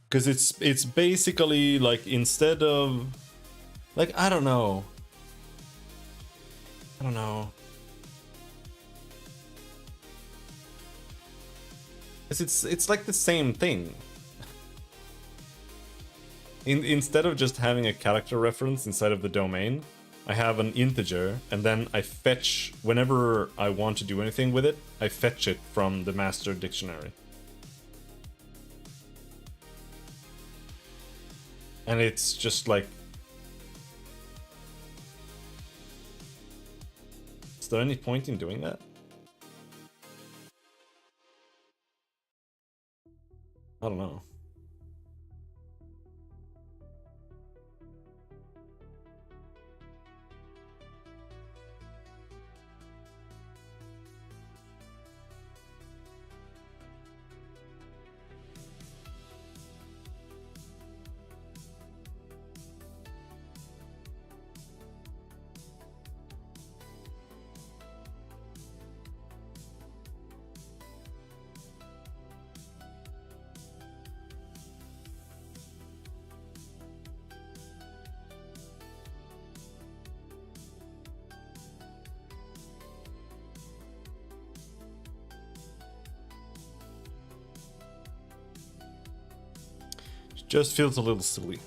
Because it's basically like, instead of like, I don't know. It's like the same thing. Instead of just having a character reference inside of the domain, I have an integer, and then I fetch, whenever I want to do anything with it, I fetch it from the master dictionary. And it's just like... Is there any point in doing that? I don't know. Just feels a little silly.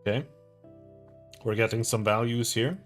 Okay. We're getting some values here.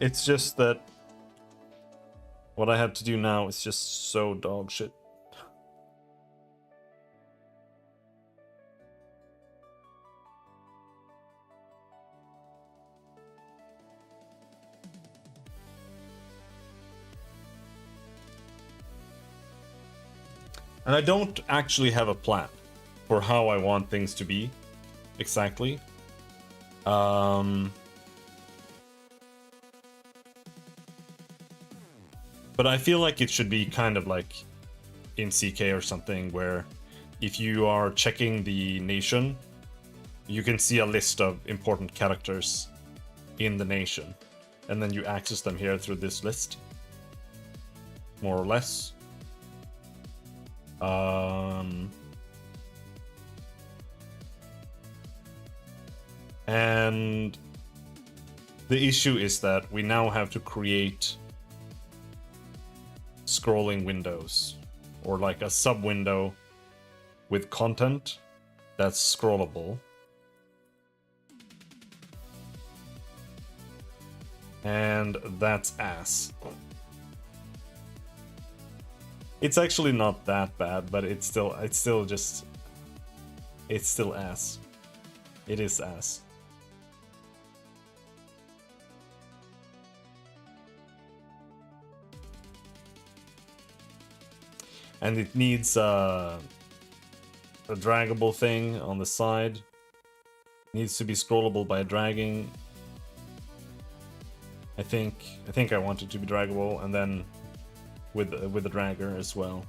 It's just that what I have to do now is just so dog shit. And I don't actually have a plan for how I want things to be exactly. But I feel like it should be kind of like in CK or something, where if you are checking the nation, you can see a list of important characters in the nation, and then you access them here through this list, more or less. And the issue is that we now have to create scrolling windows, or like a sub window with content that's scrollable. And that's ass. It's actually not that bad, but it's still ass. It is ass. And it needs a draggable thing on the side. It needs to be scrollable by dragging. I think I want it to be draggable, and then with the dragger as well.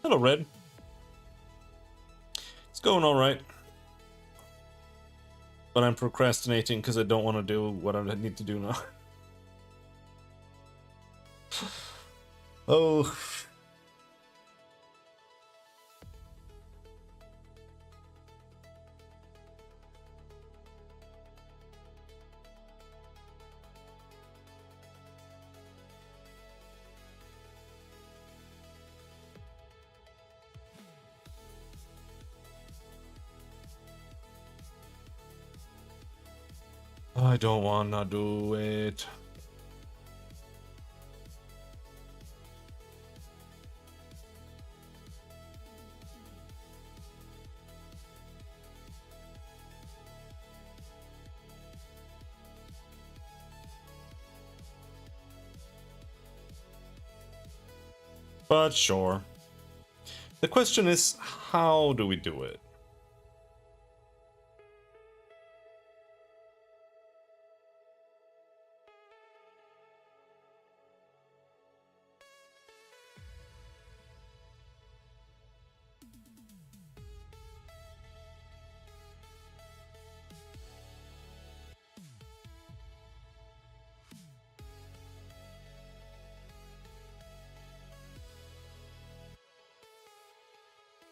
Hello, Red. It's going all right. But I'm procrastinating because I don't want to do what I need to do now. Oh. I don't wanna do it. But sure. The question is, how do we do it?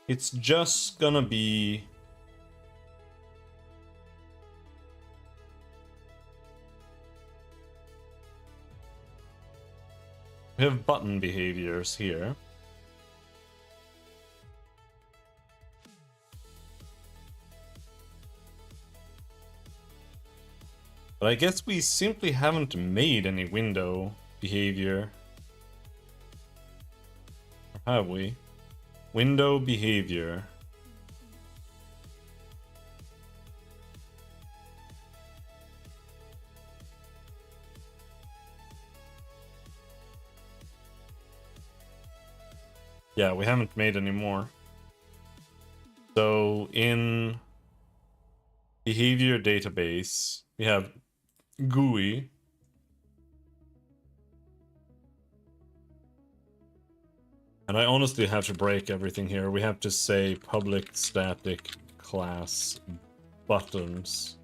It's just gonna be... We have button behaviors here. But I guess we simply haven't made any window behavior. Or have we? Window behavior. Yeah, we haven't made any more. So in behavior database, we have GUI. And I honestly have to break everything here. We have to say public static class buttons.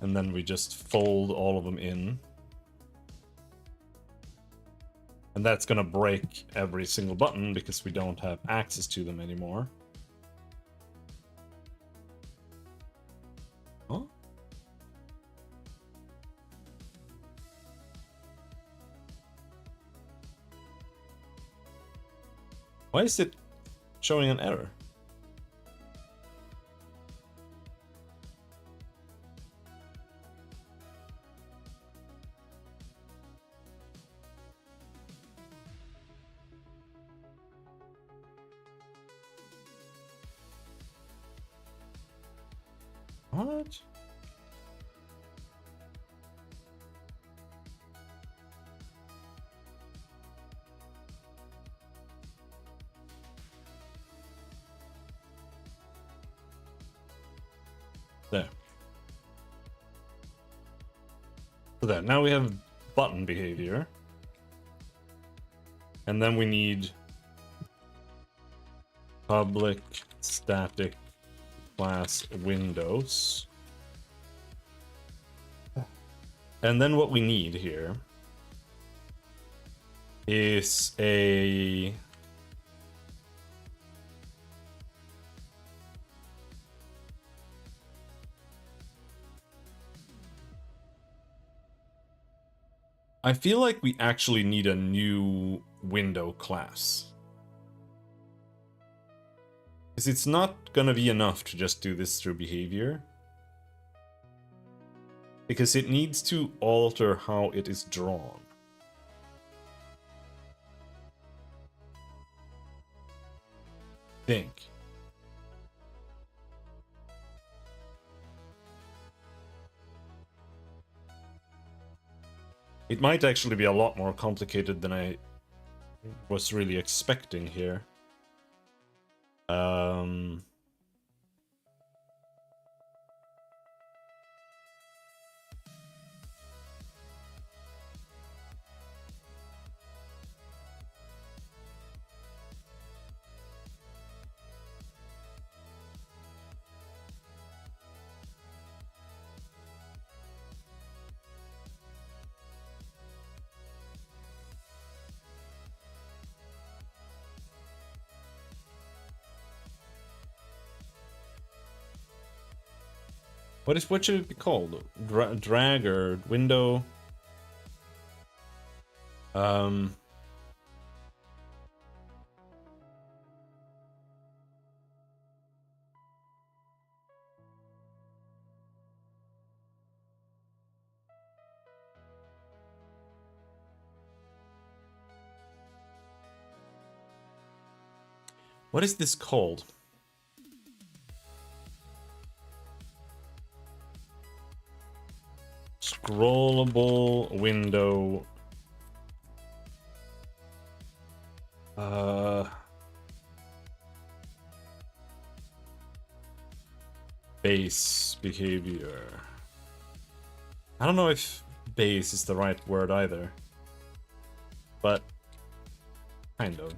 And then we just fold all of them in. And that's gonna break every single button because we don't have access to them anymore. Oh? Why is it showing an error? What? There. So there, now we have button behavior. And then we need public static class windows. And then what we need here is a I feel like we actually need a new window class. Because it's not gonna be enough to just do this through behavior. Because it needs to alter how it is drawn. Think. It might actually be a lot more complicated than I was really expecting here. What should it be called? Drag or window? What is this called? Scrollable window. Base behavior. I don't know if base is the right word either. But kind of.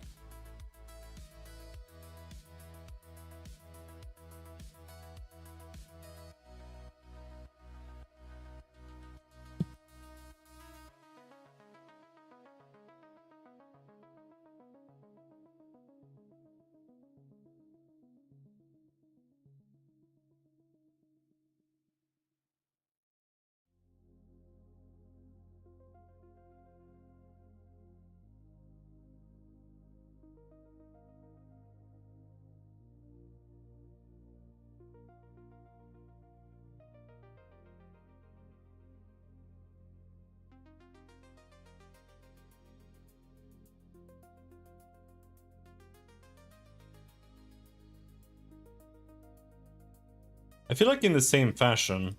I feel like in the same fashion,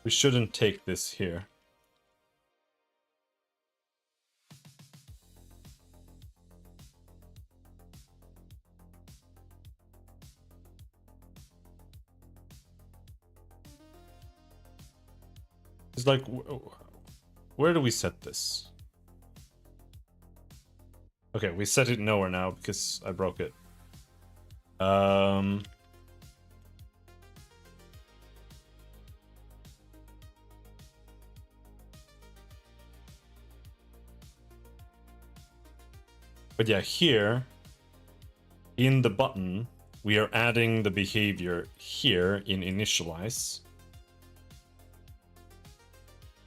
we shouldn't take this here. It's like, where do we set this? Okay, we set it nowhere now because I broke it. But yeah, here in the button, we are adding the behavior here in initialize.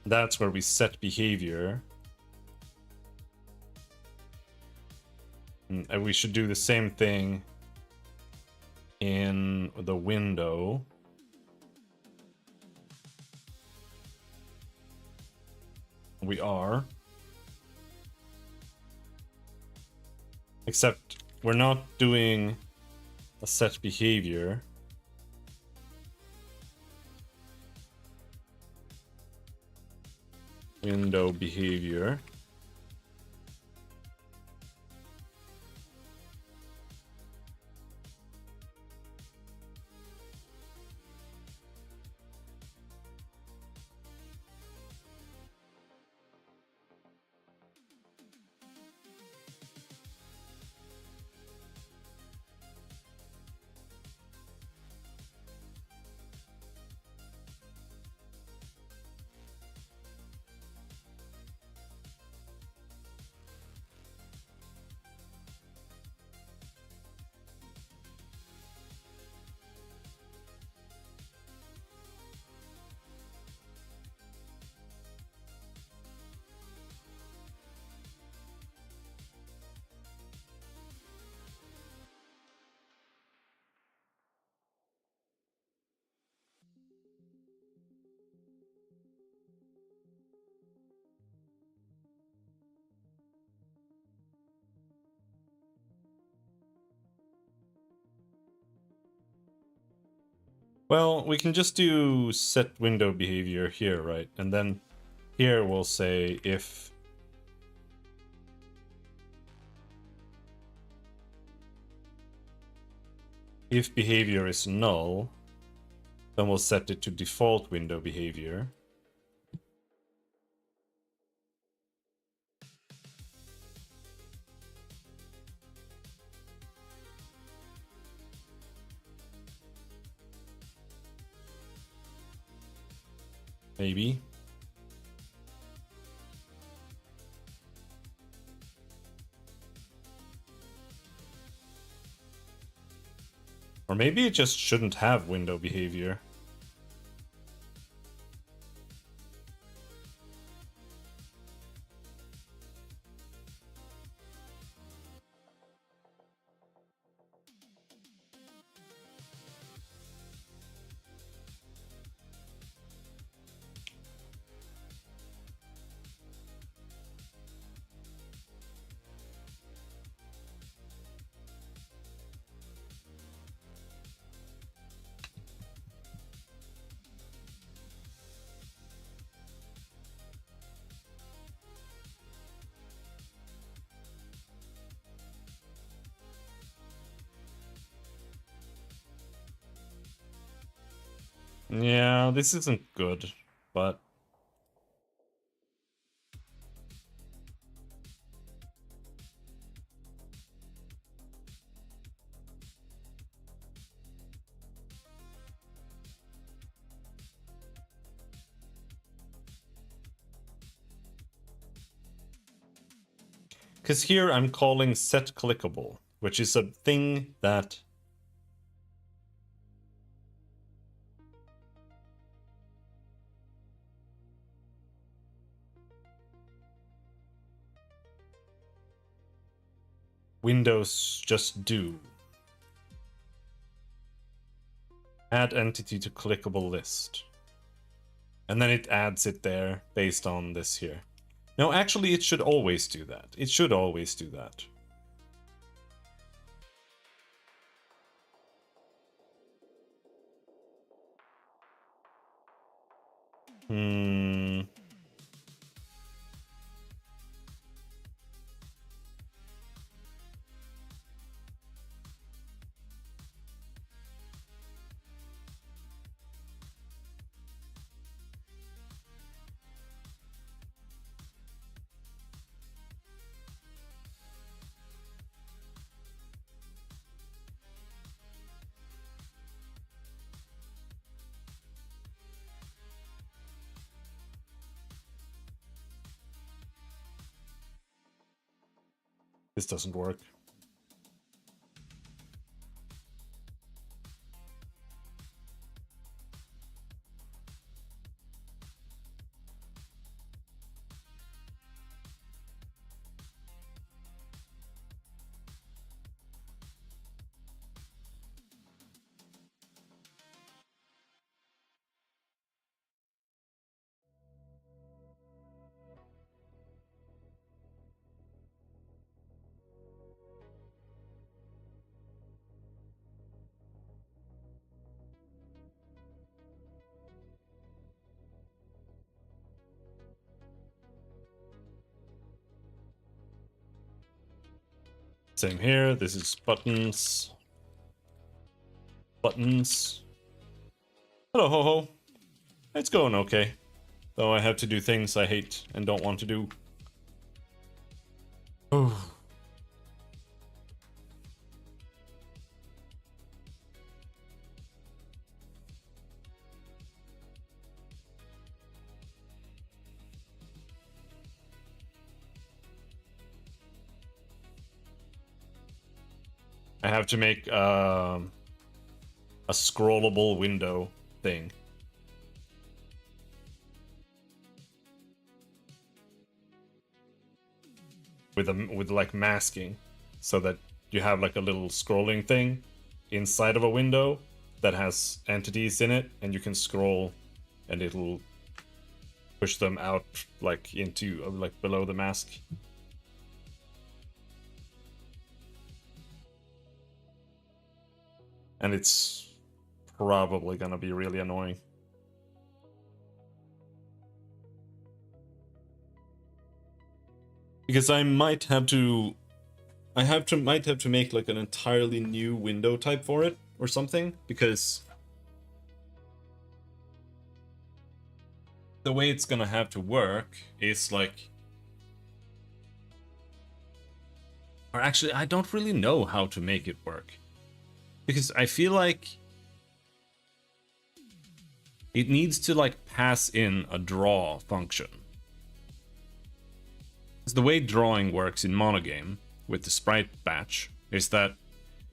That's where we set behavior. And we should do the same thing in the window. We are. Except we're not doing a set behavior. Window behavior. Well, we can just do set window behavior here, right? And then here we'll say if behavior is null, then we'll set it to default window behavior. Maybe. Or maybe it just shouldn't have window behavior. Yeah, this isn't good, but... Because here I'm calling set clickable, which is a thing that Windows just do. Add entity to clickable list. And then it adds it there based on this here. No, actually it should always do that. It should always do that. Hmm. This doesn't work. Same here. This is buttons. Buttons. Hello, ho ho. It's going okay. Though I have to do things I hate and don't want to do. Oh. I have to make a scrollable window thing. With like masking, so that you have like a little scrolling thing inside of a window that has entities in it, and you can scroll, and it'll push them out like into like below the mask. And it's probably gonna be really annoying. Because I might have to make like an entirely new window type for it or something, because the way it's gonna have to work is like, or actually I don't really know how to make it work, because I feel like it needs to like pass in a draw function. The way drawing works in MonoGame with the sprite batch is that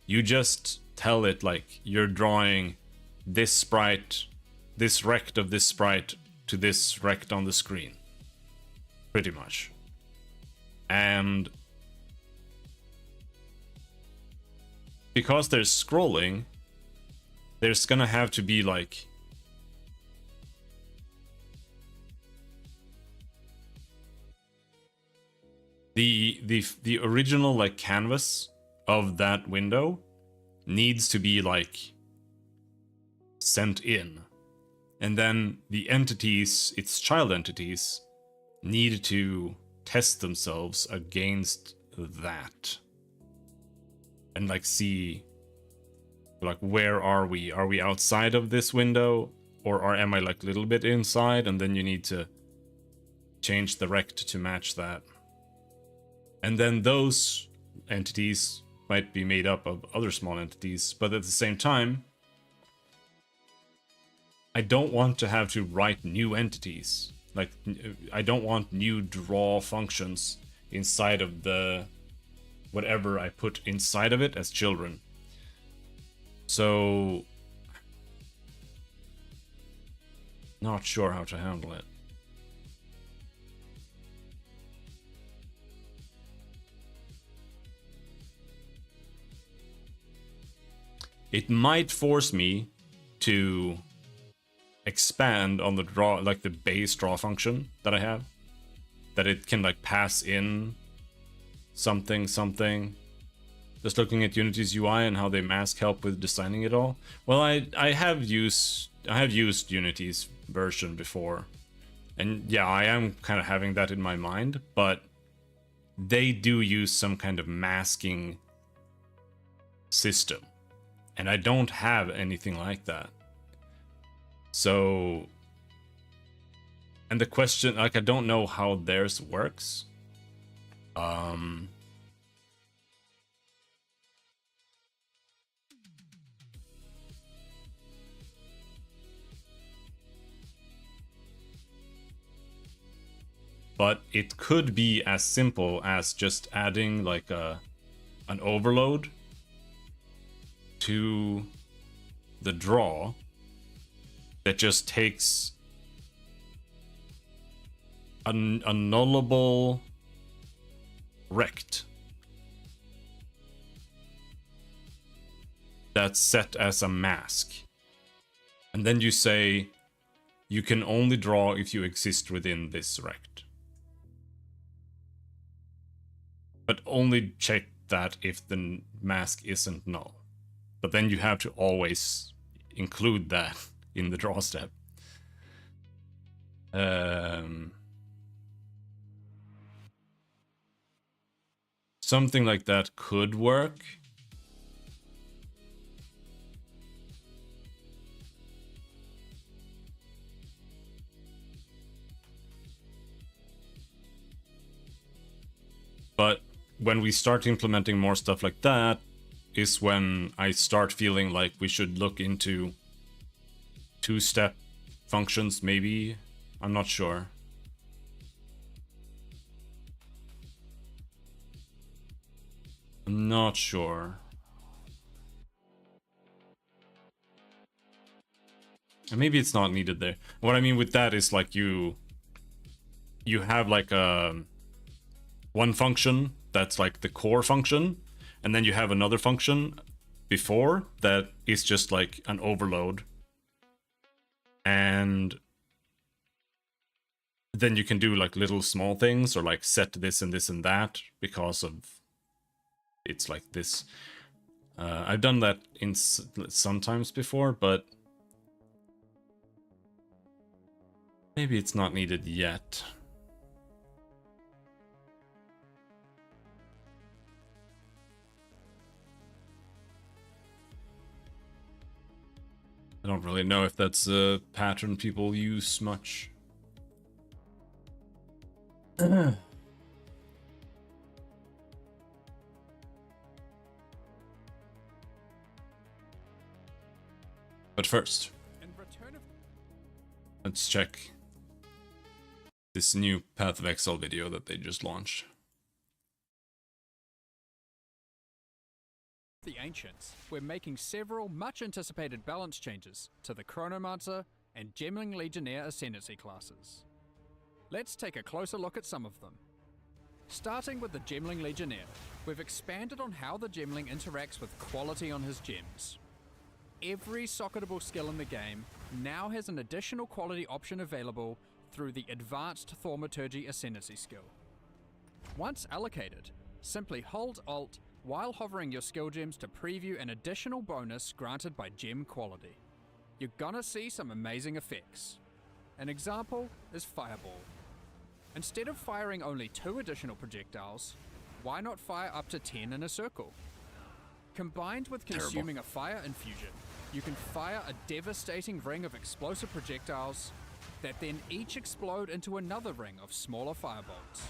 you just tell it like you're drawing this sprite, this rect of this sprite to this rect on the screen. Pretty much. And because there's scrolling, there's gonna have to be like the original like canvas of that window needs to be like sent in, and then the entities, its child entities, need to test themselves against that and like see like, where are we outside of this window, or am I like a little bit inside, and then you need to change the rect to match that. And then those entities might be made up of other small entities, but at the same time, I don't want to have to write new entities. Like, I don't want new draw functions inside of the whatever I put inside of it as children. So, not sure how to handle it. It might force me to expand on the draw, like the base draw function that I have, that it can like pass in something. Just looking at Unity's UI and how they mask help with designing it all. Well, I have used Unity's version before, And yeah, I am kind of having that in my mind, but they do use some kind of masking system. And I don't have anything like that. So... And the question, like, I don't know how theirs works. But it could be as simple as just adding like an overload to the draw that just takes a nullable rect that's set as a mask. And then you say you can only draw if you exist within this rect. But only check that if the mask isn't null. But then you have to always include that in the draw step. Something like that could work. But when we start implementing more stuff like that is when I start feeling like we should look into two-step functions, maybe. I'm not sure. I'm not sure. And maybe it's not needed there. What I mean with that is like you have like one function that's like the core function, and then you have another function before that is just like an overload. And then you can do like little small things or like set this and this and that because of it's like this. I've done that in sometimes before, but maybe it's not needed yet. I don't really know if that's a pattern people use much. But first, let's check this new Path of Exile video that they just launched. The Ancients, we're making several much anticipated balance changes to the Chronomancer and Gemling Legionnaire Ascendancy classes. Let's take a closer look at some of them. Starting with the Gemling Legionnaire, we've expanded on how the Gemling interacts with quality on his gems. Every socketable skill in the game now has an additional quality option available through the Advanced Thaumaturgy Ascendancy skill. Once allocated, simply hold Alt while hovering your skill gems to preview an additional bonus granted by gem quality. You're gonna see some amazing effects. An example is Fireball. Instead of firing only 2 additional projectiles, why not fire up to 10 in a circle? Combined with consuming a fire infusion, you can fire a devastating ring of explosive projectiles that then each explode into another ring of smaller firebolts.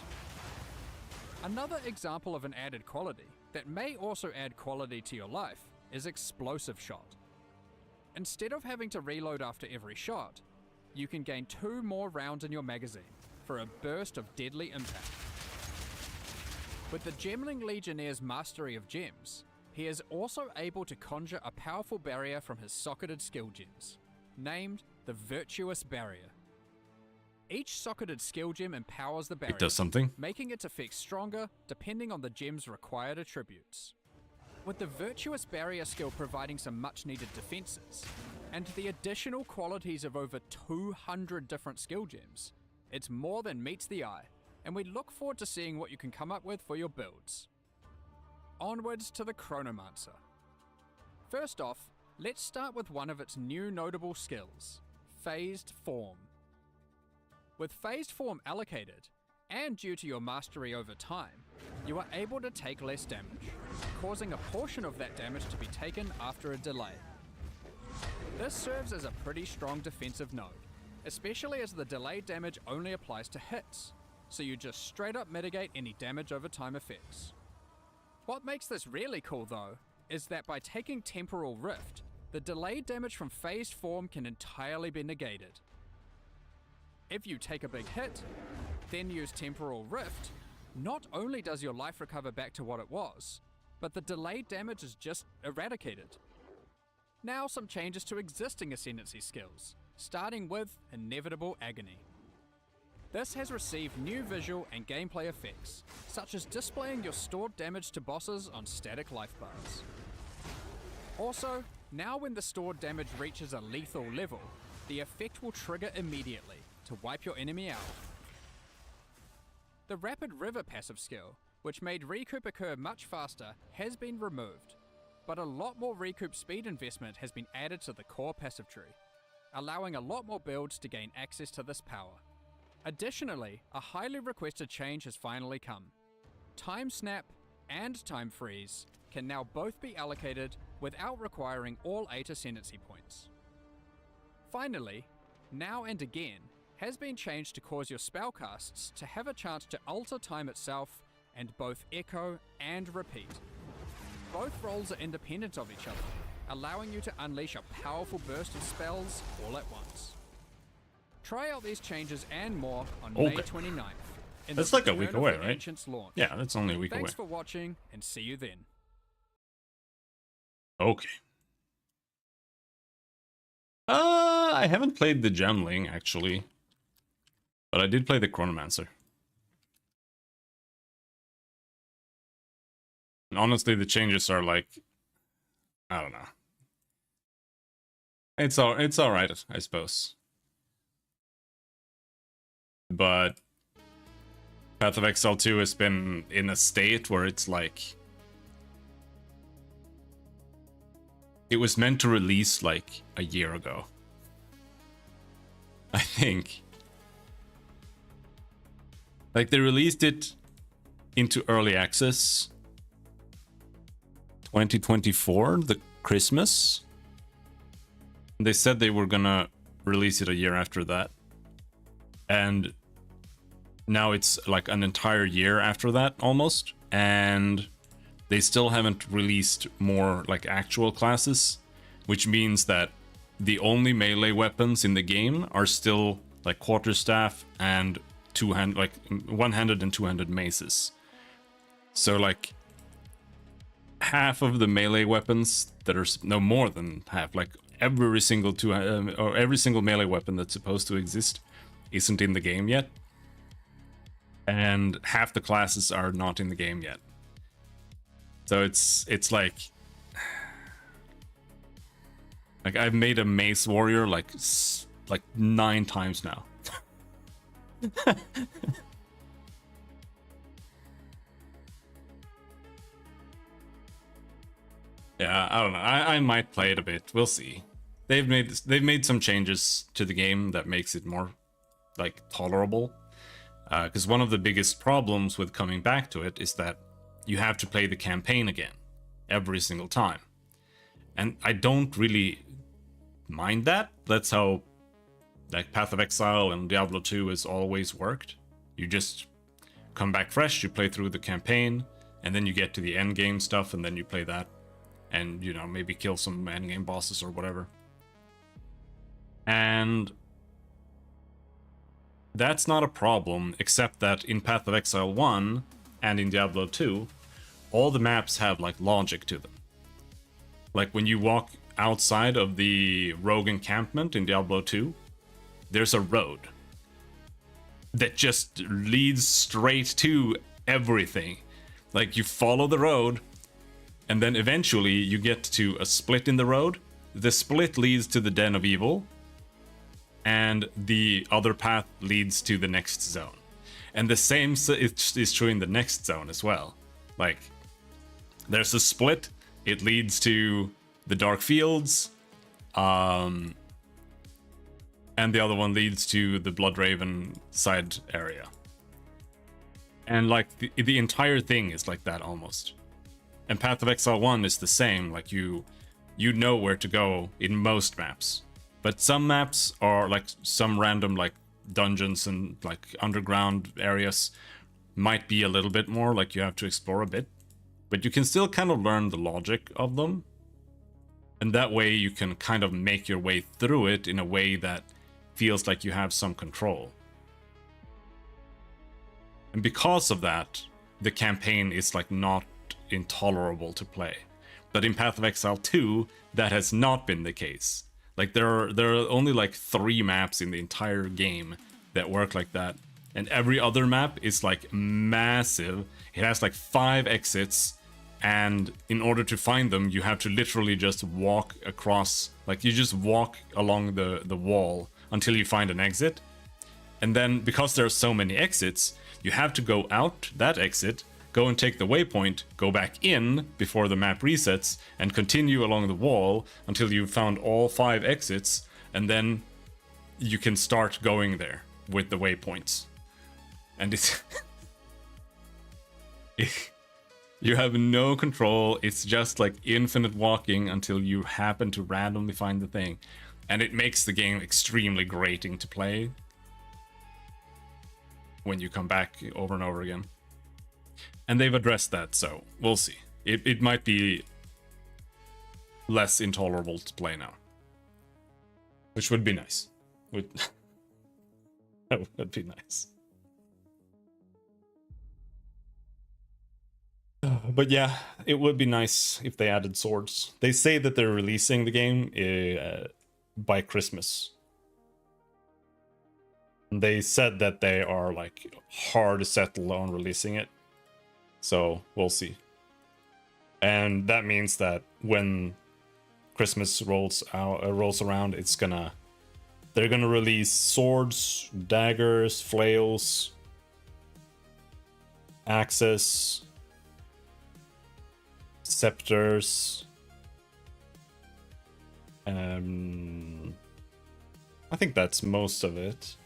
Another example of an added quality that may also add quality to your life is Explosive Shot. Instead of having to reload after every shot, you can gain 2 more rounds in your magazine for a burst of deadly impact. With the Gemling Legionnaire's mastery of gems, he is also able to conjure a powerful barrier from his socketed skill gems, named the Virtuous Barrier. Each socketed skill gem empowers the barrier, It does something, making its effects stronger depending on the gem's required attributes. With the Virtuous Barrier skill providing some much needed defenses, and the additional qualities of over 200 different skill gems, it's more than meets the eye, and we look forward to seeing what you can come up with for your builds. Onwards to the Chronomancer. First off, let's start with one of its new notable skills, Phased Form. With phased form allocated, and due to your mastery over time, you are able to take less damage, causing a portion of that damage to be taken after a delay. This serves as a pretty strong defensive node, especially as the delayed damage only applies to hits, so you just straight up mitigate any damage over time effects. What makes this really cool though, is that by taking Temporal Rift, the delayed damage from phased form can entirely be negated. If you take a big hit, then use Temporal Rift, not only does your life recover back to what it was, but the delayed damage is just eradicated. Now some changes to existing Ascendancy skills, starting with Inevitable Agony. This has received new visual and gameplay effects, such as displaying your stored damage to bosses on static life bars. Also, now when the stored damage reaches a lethal level, the effect will trigger immediately to wipe your enemy out. The Rapid River passive skill, which made recoup occur much faster, has been removed, but a lot more recoup speed investment has been added to the core passive tree, allowing a lot more builds to gain access to this power. Additionally, a highly requested change has finally come. Time Snap and Time Freeze can now both be allocated without requiring all 8 Ascendancy points. Finally, Now and Again has been changed to cause your spellcasts to have a chance to alter time itself and both echo and repeat. Both roles are independent of each other, allowing you to unleash a powerful burst of spells all at once. Try out these changes and more on May 29th. That's like a week away, right? Ancients launch. Yeah, that's only a week away. Thanks for watching, and see you then. Okay. I haven't played the Gemling, actually. But I did play the Chronomancer. And honestly, the changes are like... I don't know. It's alright, I suppose. But Path of Exile 2 has been in a state where it's like... It was meant to release like a year ago. I think. Like they released it into early access 2024, the Christmas. They said they were gonna release it a year after that. And now it's like an entire year after that almost. And they still haven't released more like actual classes, which means that the only melee weapons in the game are still like quarterstaff and one-handed and two-handed maces. So like half of the melee weapons that are no more than half, like every single every single melee weapon that's supposed to exist isn't in the game yet, and half the classes are not in the game yet. So it's like I've made a mace warrior like 9 times now. Yeah, I don't know. I might play it a bit. We'll see. They've made some changes to the game that makes it more like tolerable. Because one of the biggest problems with coming back to it is that you have to play the campaign again every single time. And I don't really mind that. That's how like Path of Exile and Diablo 2 has always worked. You just come back fresh, you play through the campaign, and then you get to the end game stuff, and then you play that. And, you know, maybe kill some end game bosses or whatever. And that's not a problem, except that in Path of Exile 1 and in Diablo 2, all the maps have like logic to them. Like when you walk outside of the rogue encampment in Diablo 2, there's a road that just leads straight to everything. Like you follow the road, and then eventually you get to a split in the road. The split leads to the Den of Evil, and the other path leads to the next zone. And the same is true in the next zone as well. Like, there's a split, it leads to the Dark Fields, and the other one leads to the Bloodraven side area. And like the entire thing is like that almost. And Path of Exile 1 is the same, like you know where to go in most maps. But some maps are like some random like dungeons and like underground areas might be a little bit more like you have to explore a bit. But you can still kind of learn the logic of them. And that way you can kind of make your way through it in a way that feels like you have some control. And because of that, the campaign is like not intolerable to play. But in Path of Exile 2, that has not been the case. Like there are only like 3 maps in the entire game that work like that. And every other map is like massive. It has like 5 exits, and in order to find them, you have to literally just walk across, like you just walk along the wall until you find an exit. And then because there are so many exits, you have to go out that exit, go and take the waypoint, go back in before the map resets, and continue along the wall until you've found all 5 exits, and then you can start going there with the waypoints. And it's... you have no control, it's just like infinite walking until you happen to randomly find the thing. And it makes the game extremely grating to play when you come back over and over again. And they've addressed that, so we'll see. It might be less intolerable to play now. Which would be nice. That would be nice. But yeah, it would be nice if they added swords. They say that they're releasing the game by Christmas. They said that they are like hard set on releasing it. So we'll see. And that means that when Christmas rolls around, they're gonna release swords, daggers, flails, axes, scepters. I think that's most of it.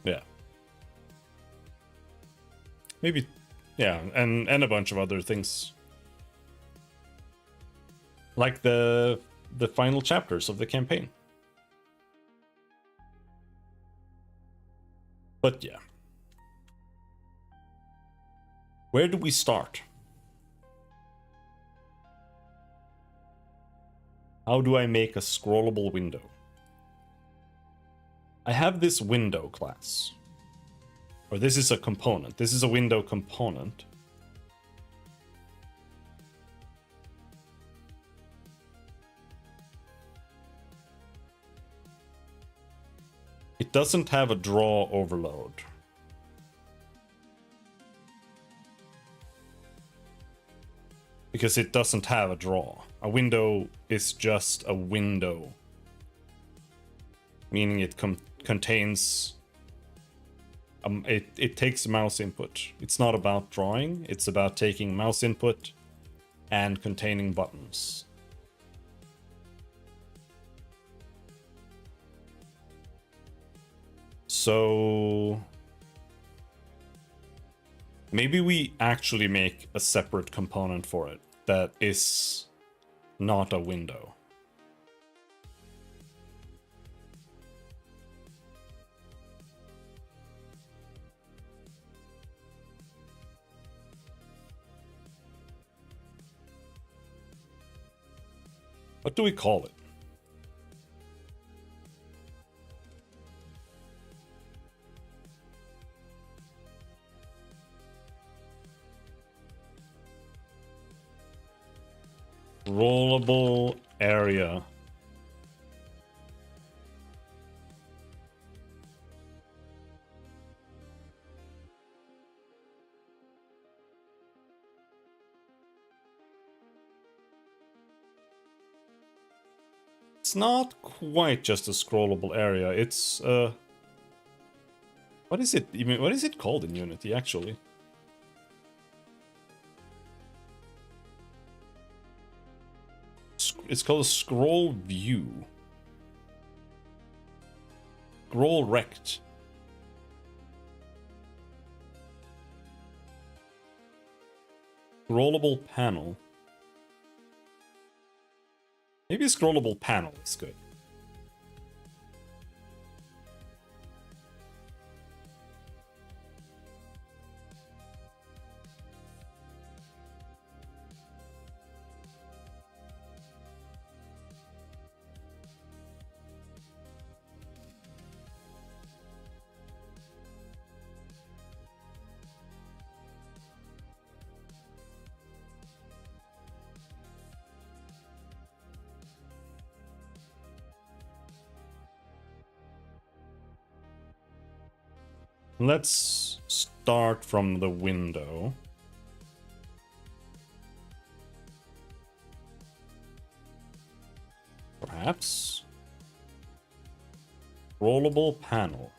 Yeah. Maybe, yeah, and a bunch of other things. Like the final chapters of the campaign. But yeah. Where do we start? How do I make a scrollable window? I have this window class. Or this is a component. This is a window component. It doesn't have a draw overload. Because it doesn't have a draw. A window is just a window. Meaning it contains... it takes mouse input. It's not about drawing, it's about taking mouse input and containing buttons. So maybe we actually make a separate component for it that is not a window. What do we call it? Rollable area. It's not quite just a scrollable area. It's what is it even? What is it called in Unity actually? It's called scroll view. Scroll rect. Scrollable panel. Maybe a scrollable panel is good. Let's start from the window. Perhaps. Rollable panel.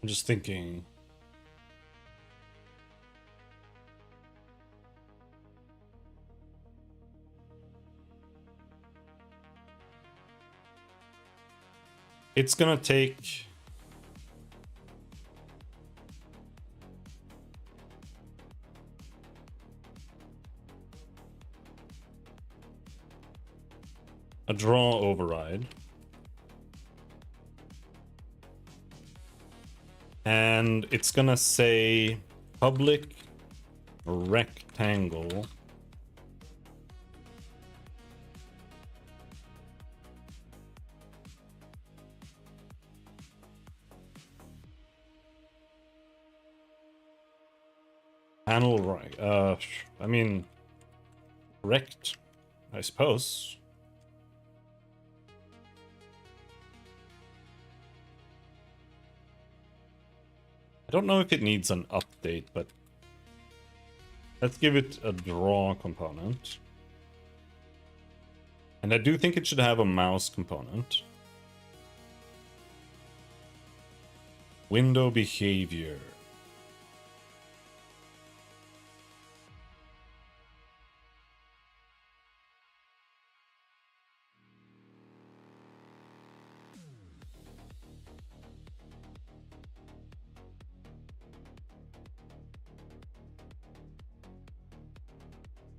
I'm just thinking. It's gonna take a draw override. And it's gonna say public rectangle panel right. I mean, rect, I suppose. I don't know if it needs an update, but let's give it a draw component. And I do think it should have a mouse component. Window behavior.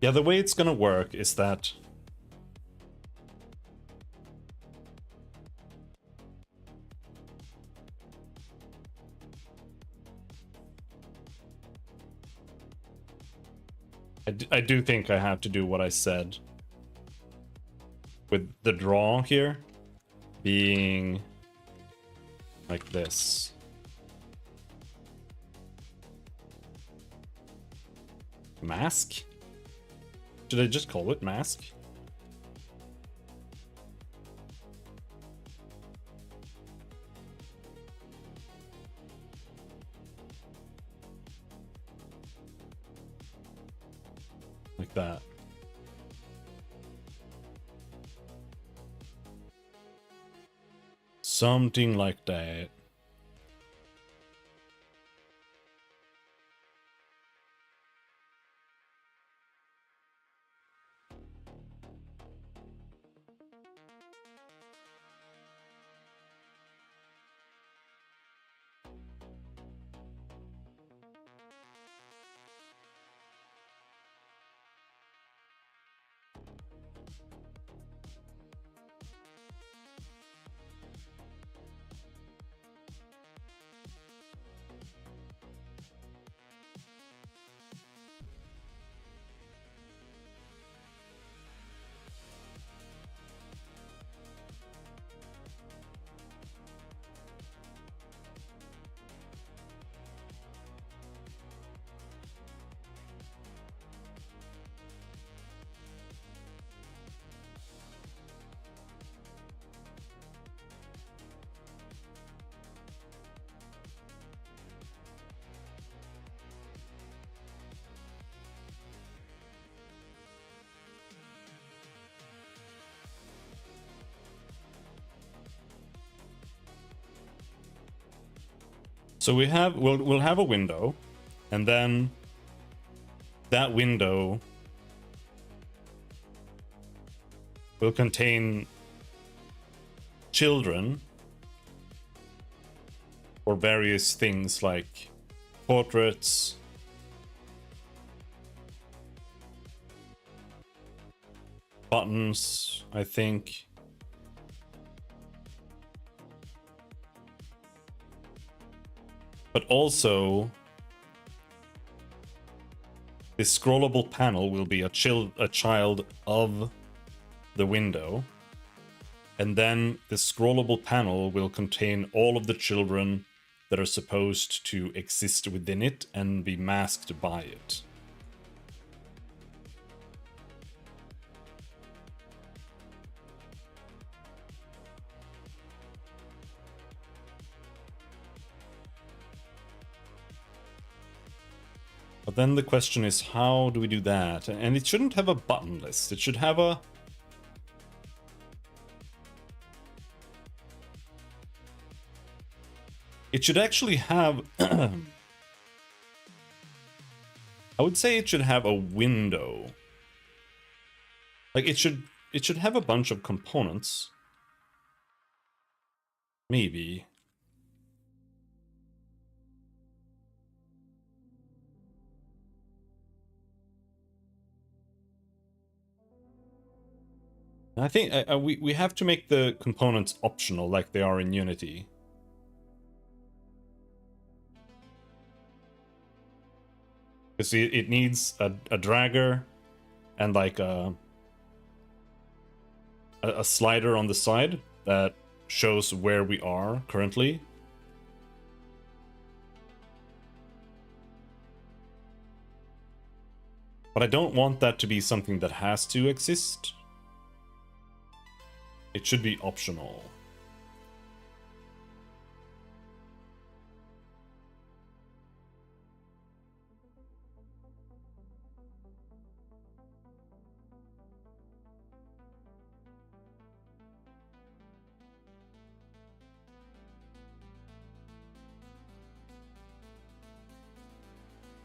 Yeah, the way it's gonna work is that I do think I have to do what I said with the draw here being like this. Mask? Should I just call it mask? Like that. Something like that. So we'll have a window, and then that window will contain children or various things like portraits, buttons, I think. But also, this scrollable panel will be a child of the window. And then the scrollable panel will contain all of the children that are supposed to exist within it and be masked by it. But then the question is, how do we do that? And it shouldn't have a button list. It should have a... It should actually have... I would say it should have a window. Like, it should have a bunch of components. Maybe. I think we have to make the components optional like they are in Unity. Because it needs a dragger and like a slider on the side that shows where we are currently. But I don't want that to be something that has to exist. It should be optional.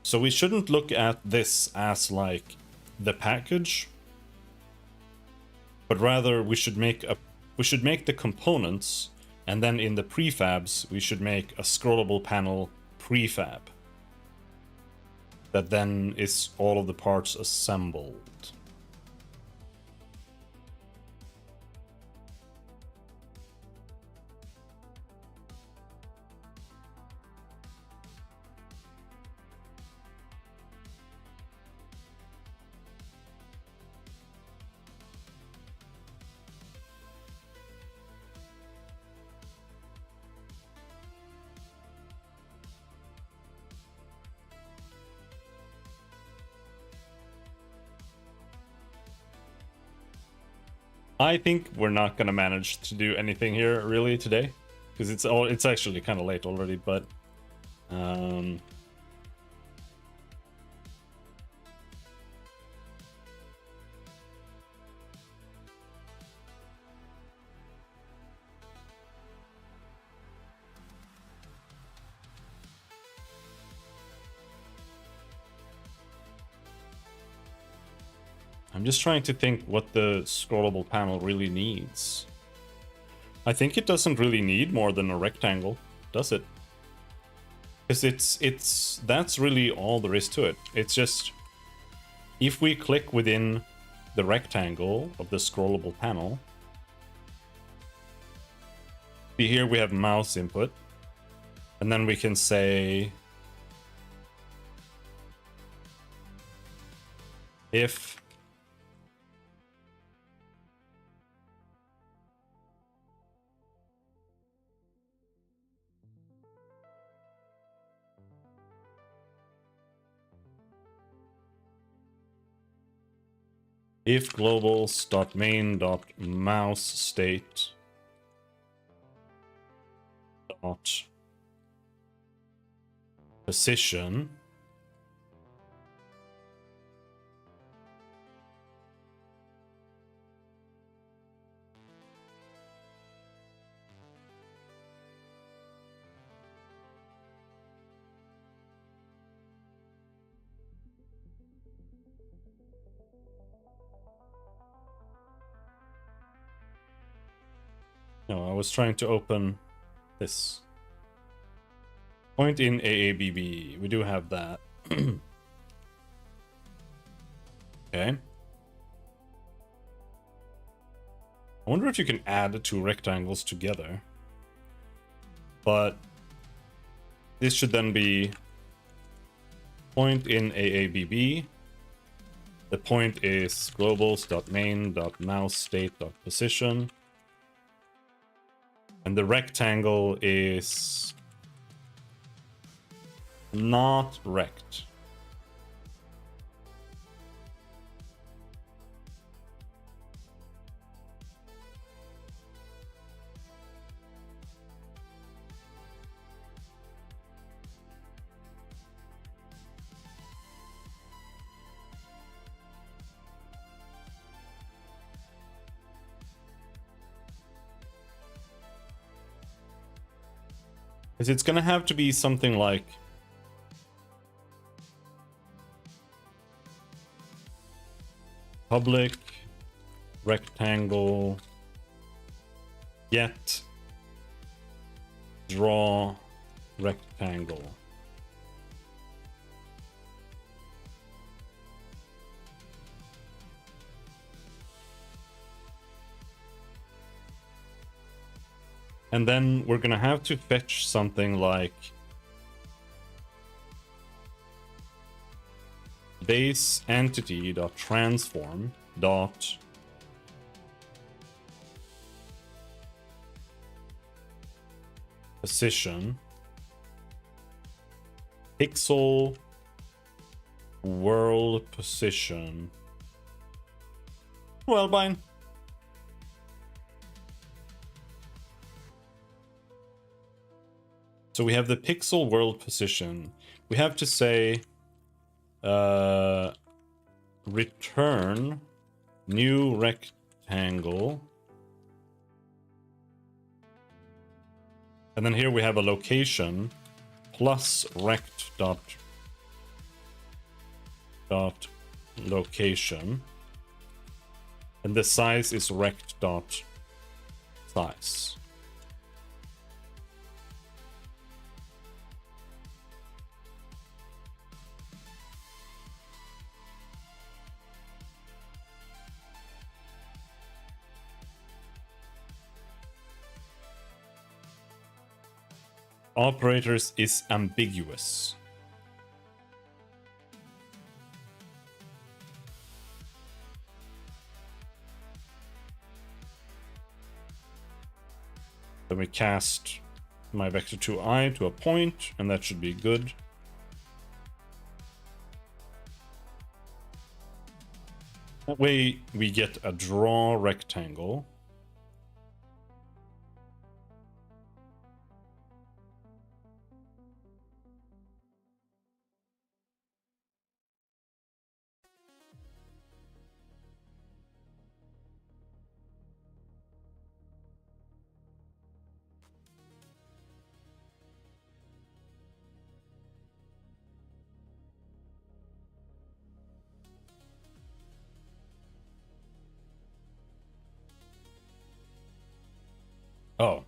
So we shouldn't look at this as like the package, but rather we should make the components, and then in the prefabs we should make a scrollable panel prefab that then is all of the parts assembled. I think we're not gonna manage to do anything here really today, because it's actually kind of late already. But I'm just trying to think what the scrollable panel really needs. I think it doesn't really need more than a rectangle, does it? Because that's really all there is to it. It's just, if we click within the rectangle of the scrollable panel, see here we have mouse input, and then we can say if globals.main.mouse state dot position No, I was trying to open this. Point in AABB. We do have that. Okay. I wonder if you can add the two rectangles together. But this should then be point in AABB. The point is globals.main.mouseState.position. And the rectangle is not rect. Because it's gonna have to be something like public rectangle get draw rectangle. And then we're gonna have to fetch something like base entity dot transform dot position pixel world position. Well, fine. So we have the pixel world position. We have to say return new rectangle. And then here we have a location plus rect dot location. And the size is rect dot size. Operators is ambiguous. Then we cast my vector2i to a point, and that should be good. That way we get a draw rectangle. Oh.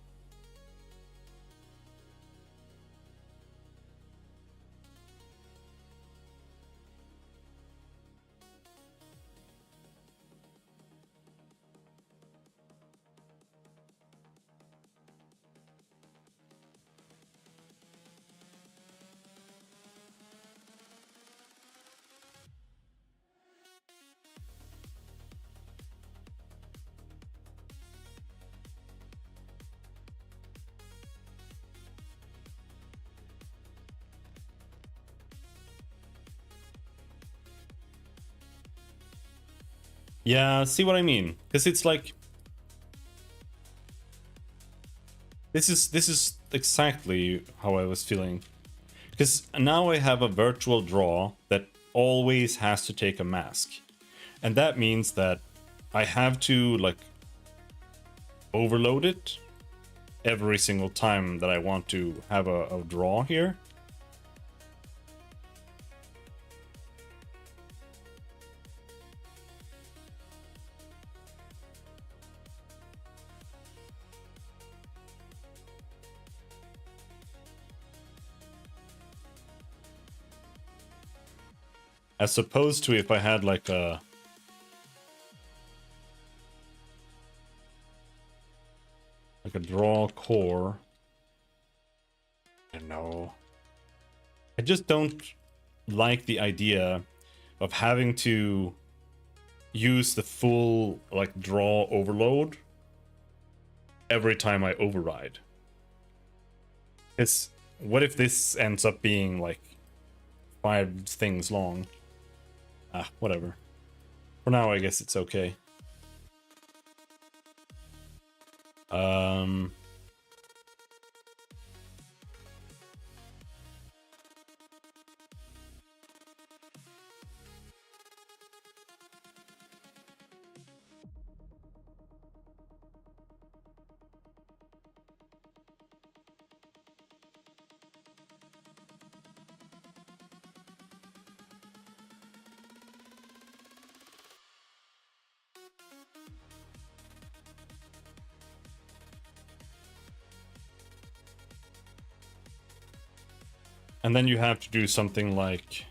Yeah, see what I mean? Because it's like this is exactly how I was feeling. Because now I have a virtual draw that always has to take a mask. And that means that I have to like overload it every single time that I want to have a draw here. As opposed to if I had like a draw core. I don't know. I just don't like the idea of having to use the full like draw overload every time I override. It's what if this ends up being like 5 things long? Ah, whatever. For now, I guess it's okay. And then you have to do something like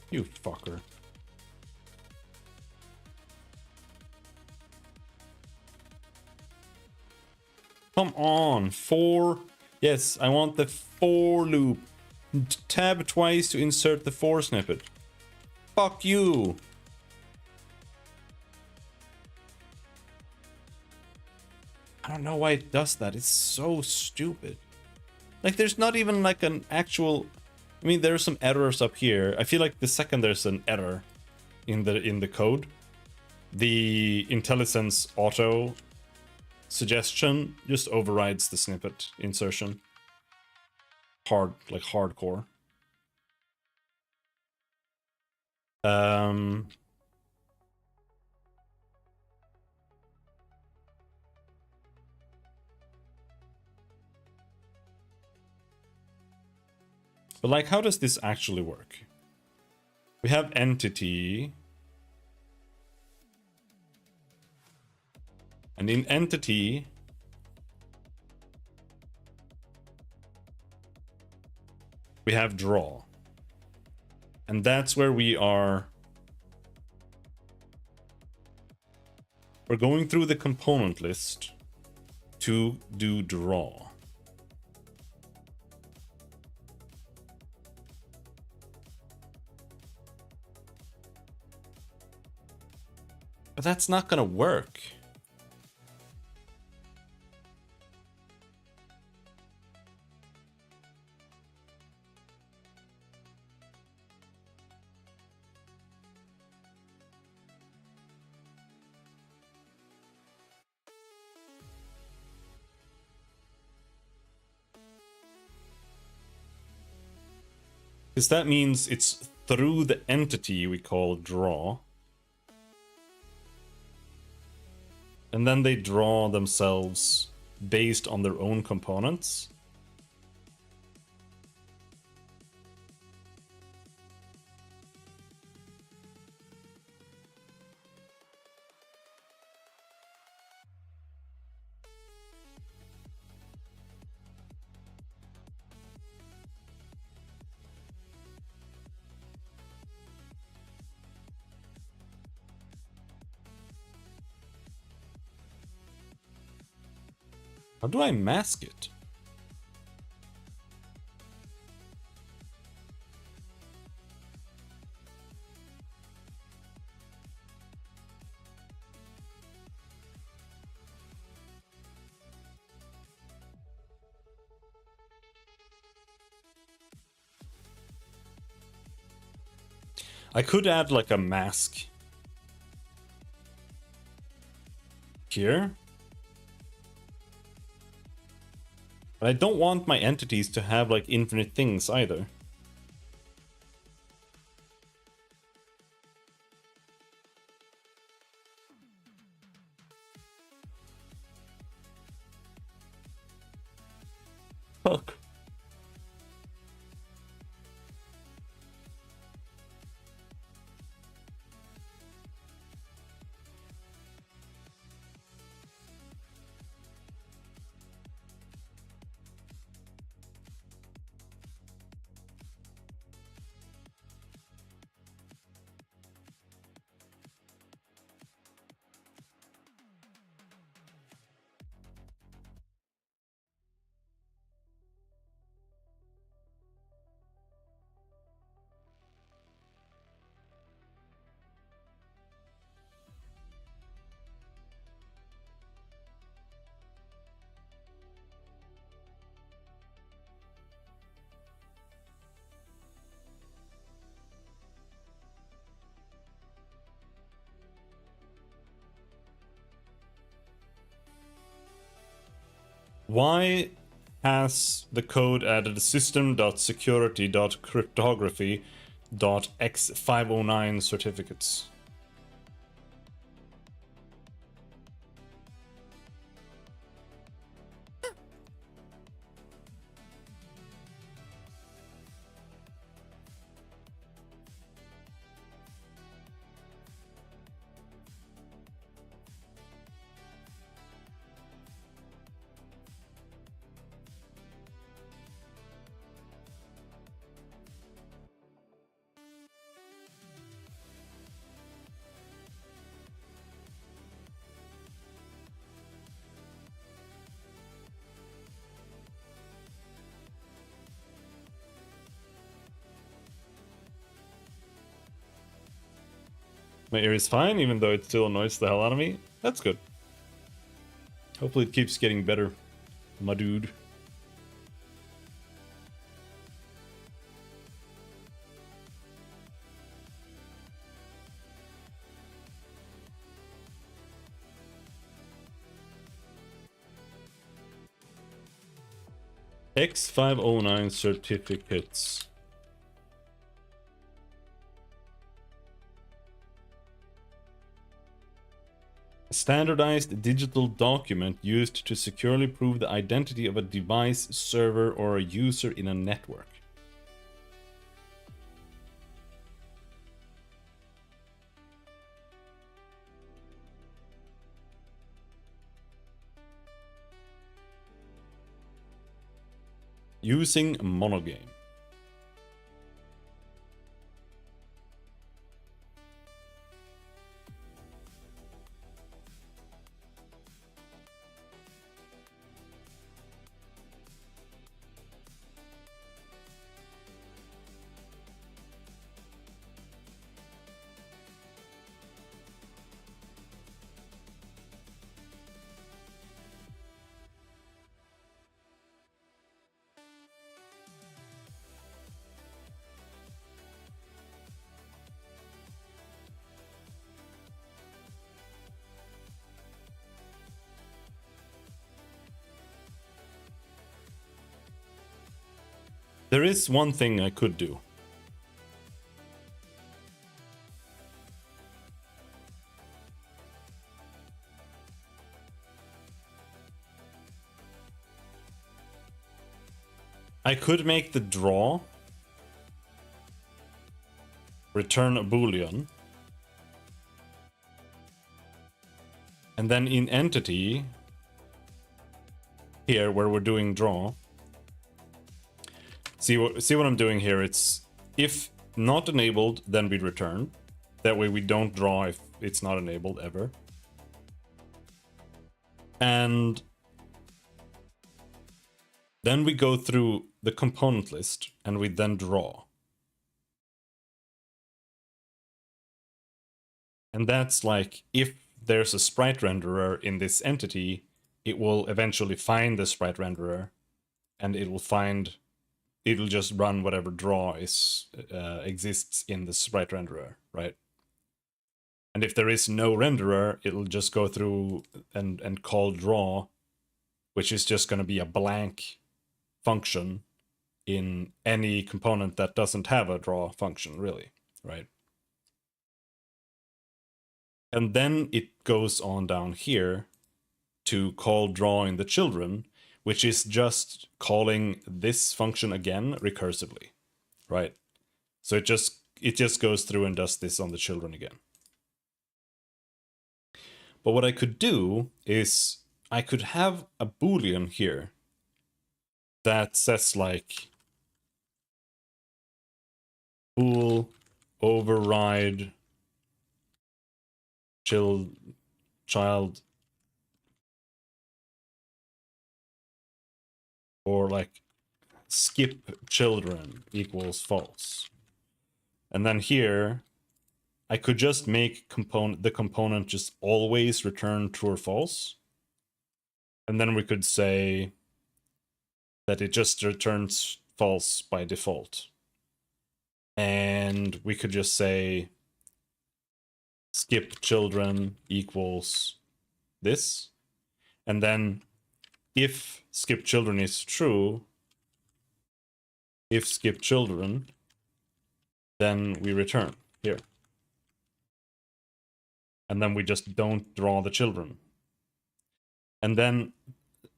you fucker. Come on, 4. Yes, I want the for loop. Tab twice to insert the for snippet. Fuck you. I don't know why it does that. It's so stupid. Like, there's not even like an actual... I mean, there are some errors up here. I feel like the second there's an error in the code, the IntelliSense auto suggestion just overrides the snippet insertion. Hardcore. But like, how does this actually work? We have entity. And in entity, we have draw. And that's where we are. We're going through the component list to do draw. But that's not gonna work. Because that means it's through the entity we call draw. And then they draw themselves based on their own components. How do I mask it? I could add like a mask here. But I don't want my entities to have like infinite things either. Fuck. Why has the code added system.security.cryptography.x509 certificates? My ear is fine, even though it still annoys the hell out of me. That's good. Hopefully it keeps getting better, my dude. X509 certificates. A standardized digital document used to securely prove the identity of a device, server, or a user in a network. Using MonoGame. There is one thing I could do. I could make the draw return a boolean, and then in entity here where we're doing draw, see what I'm doing here. It's if not enabled, then we return. That way we don't draw if it's not enabled ever. And then we go through the component list and we then draw. And that's like, if there's a sprite renderer in this entity, it will eventually find the sprite renderer, and it'll just run whatever draw exists in the sprite renderer, right? And if there is no renderer, it'll just go through and call draw, which is just going to be a blank function in any component that doesn't have a draw function, really, right? And then it goes on down here to call draw in the children, which is just calling this function again recursively, right? So it just goes through and does this on the children again. But what I could do is I could have a boolean here that says like bool override child, or like skip children equals false. And then here I could just make the component just always return true or false. And then we could say that it just returns false by default. And we could just say skip children equals this. And then if skip children is true, if skip children, then we return here. And then we just don't draw the children. And then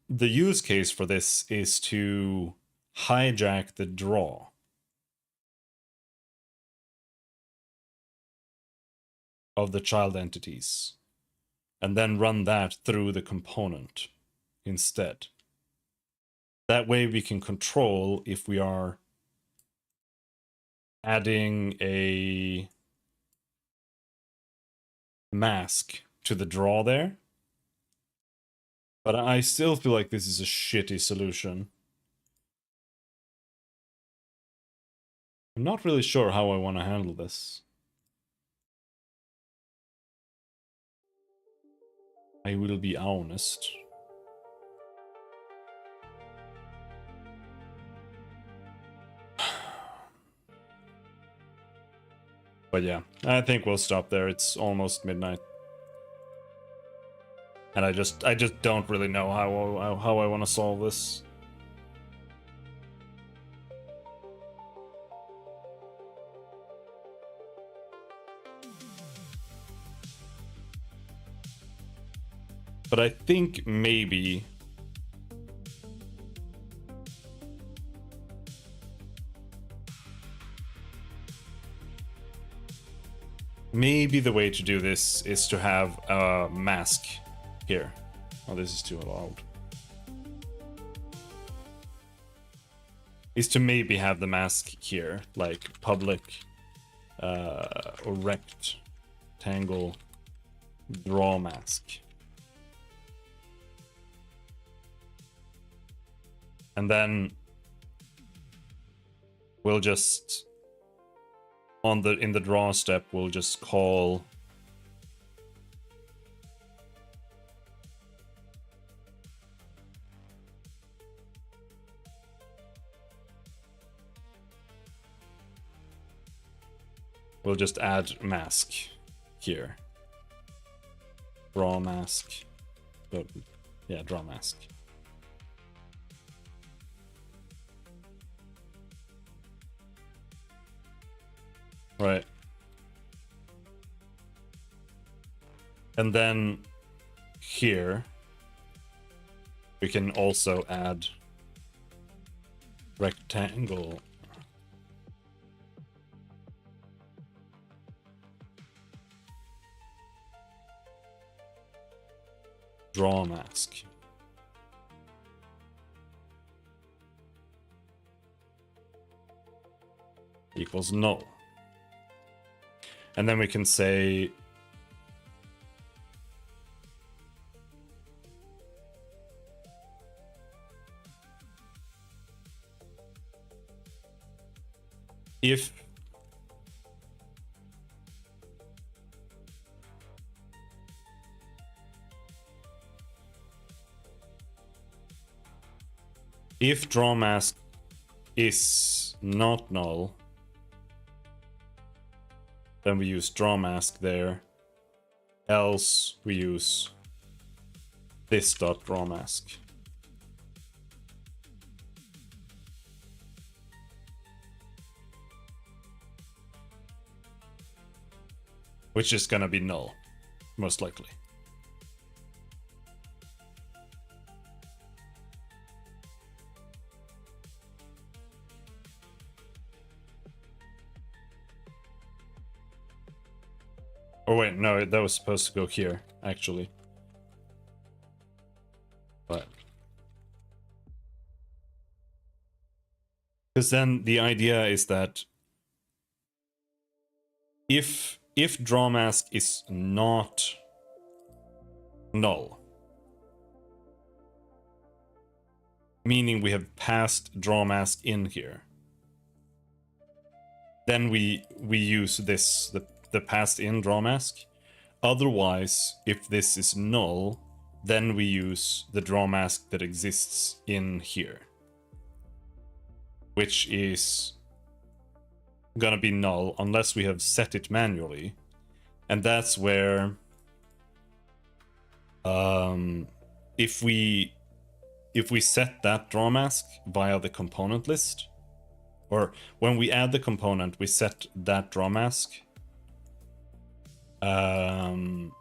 the use case for this is to hijack the draw. Of the child entities. And then run that through the component instead. That way we can control if we are adding a mask to the draw there. But I still feel like this is a shitty solution. I'm not really sure how I want to handle this. I will be honest. But yeah, I think we'll stop there. It's almost midnight. And I just don't really know how I want to solve this. But I think maybe the way to do this is to have a mask here. Oh, this is too loud. Is to maybe have the mask here, like public or rectangle draw mask. And then we'll just in the draw step we'll just call we'll just add mask here. Draw mask. But yeah, draw mask. Right. And then here we can also add rectangle draw mask. Equals null. And then we can say if draw mask is not null, then we use draw mask there. Else we use this dot draw mask. Which is gonna be null, most likely. Oh wait, no, that was supposed to go here, actually. But because then the idea is that if draw mask is not null, meaning we have passed draw mask in here, then we use this the passed in draw mask. Otherwise, if this is null, then we use the draw mask that exists in here, which is gonna be null unless we have set it manually. And that's where if we if we set that draw mask via the component list, or when we add the component, we set that draw mask. Then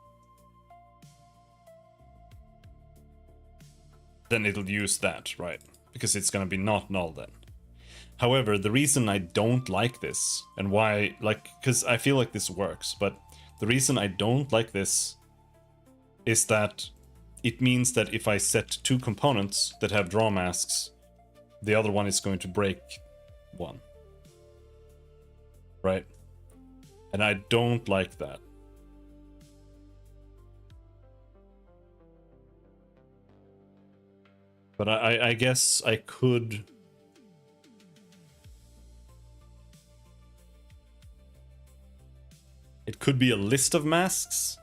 it'll use that, right? Because it's gonna be not null then. However, the reason I don't like this, and why, like, because I feel like this works, but the reason I don't like this is that it means that if I set two components that have draw masks, the other one is going to break one. Right? And I don't like that. But I guess I could... It could be a list of masks.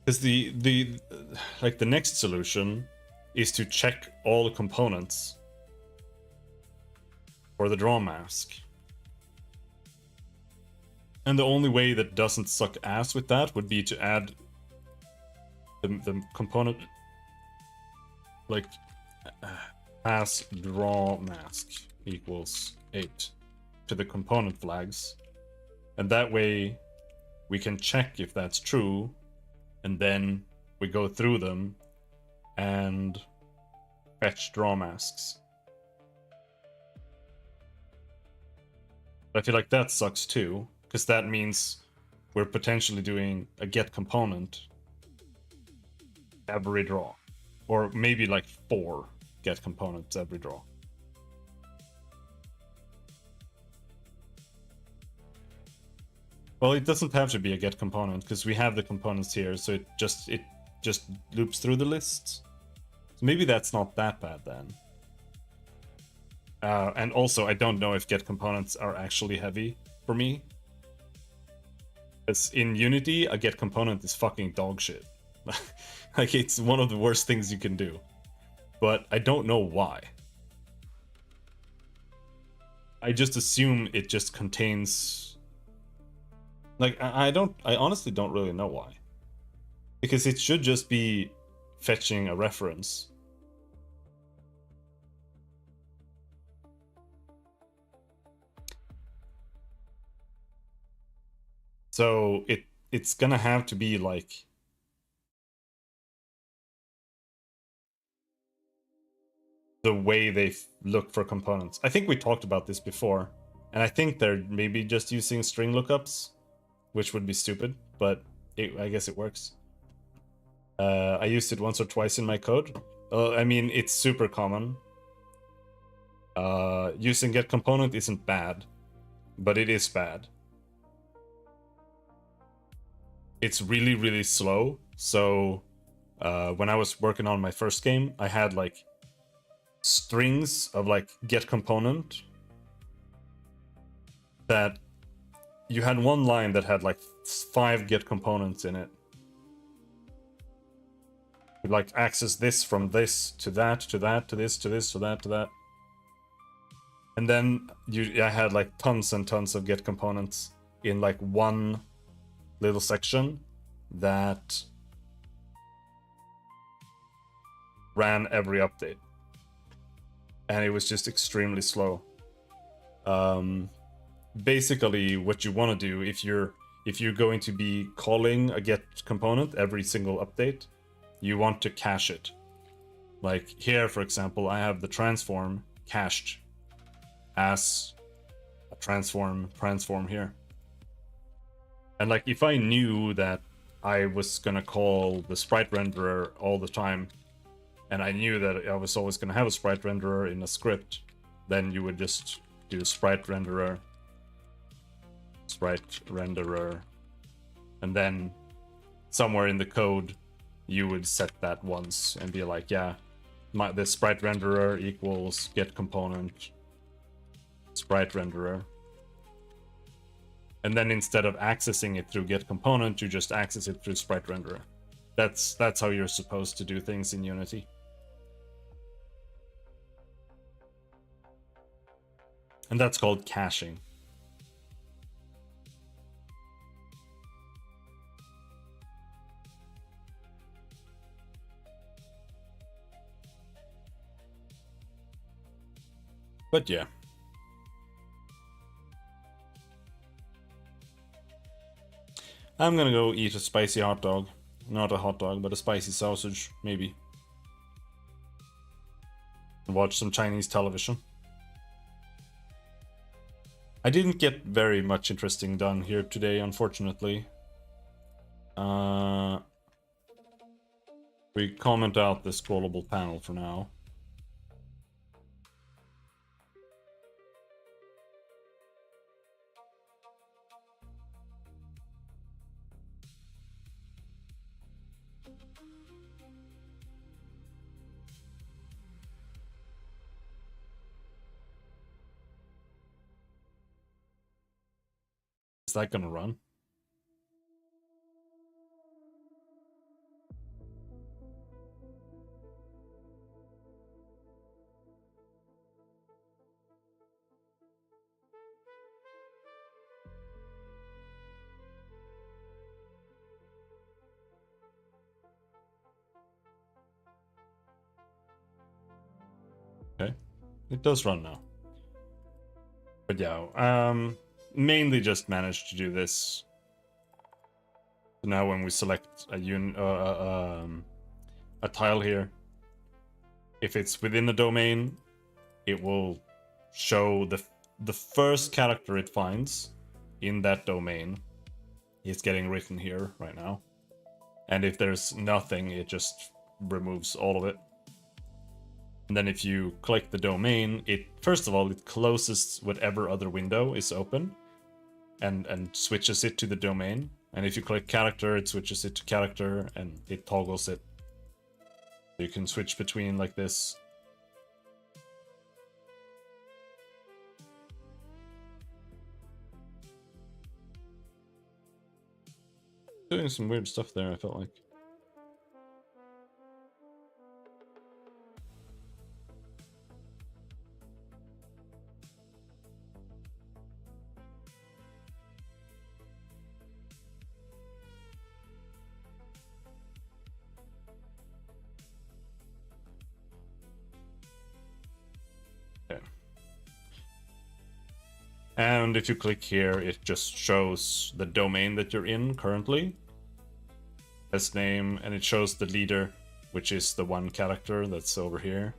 Because the next solution is to check all the components for the draw mask. And the only way that doesn't suck ass with that would be to add the component, like, as draw mask equals 8 to the component flags. And that way we can check if that's true, and then we go through them and fetch draw masks. But I feel like that sucks too, because that means we're potentially doing a get component every draw. Or maybe like 4 get components every draw. Well, it doesn't have to be a get component because we have the components here, so it just loops through the lists. So maybe that's not that bad then. And also, I don't know if get components are actually heavy for me. Because in Unity, a get component is fucking dog shit. Like, it's one of the worst things you can do. But I don't know why. I just assume it just contains... Like, I honestly don't really know why. Because it should just be fetching a reference. So it's gonna have to be like... the way they look for components. I think we talked about this before, and I think they're maybe just using string lookups, which would be stupid, but I guess it works. I used it once or twice in my code. I mean, it's super common. Using get component isn't bad, but it is bad. It's really, really slow. So when I was working on my first game, I had like strings of like get component that you had one line that had like 5 get components in it. You like access this from this to that to that to this to this to that to that. And then I had like tons and tons of get components in like one little section that ran every update. And it was just extremely slow. Basically, what you want to do if you're going to be calling a get component every single update, you want to cache it. Like here, for example, I have the transform cached as a transform here. And like if I knew that I was gonna call the sprite renderer all the time, and I knew that I was always gonna have a sprite renderer in a script, then you would just do sprite renderer, and then somewhere in the code you would set that once and be like, yeah, the sprite renderer equals get component sprite renderer. And then instead of accessing it through get component, you just access it through sprite renderer. That's how you're supposed to do things in Unity. And that's called caching. But yeah. I'm gonna go eat a spicy hot dog. Not a hot dog, but a spicy sausage, maybe. And watch some Chinese television. I didn't get very much interesting done here today, unfortunately. We comment out the scrollable panel for now. Is that gonna run? Okay, it does run now. But yeah, mainly just managed to do this. So now when we select a tile here, if it's within a domain, it will show the first character it finds in that domain is getting written here right now. And if there's nothing, it just removes all of it. And then if you click the domain, it first of all, it closes whatever other window is open and switches it to the domain. And if you click character, it switches it to character and it toggles it. You can switch between like this. Doing some weird stuff there, I felt like. Okay. And if you click here, it just shows the domain that you're in currently. Best name, and it shows the leader, which is the one character that's over here.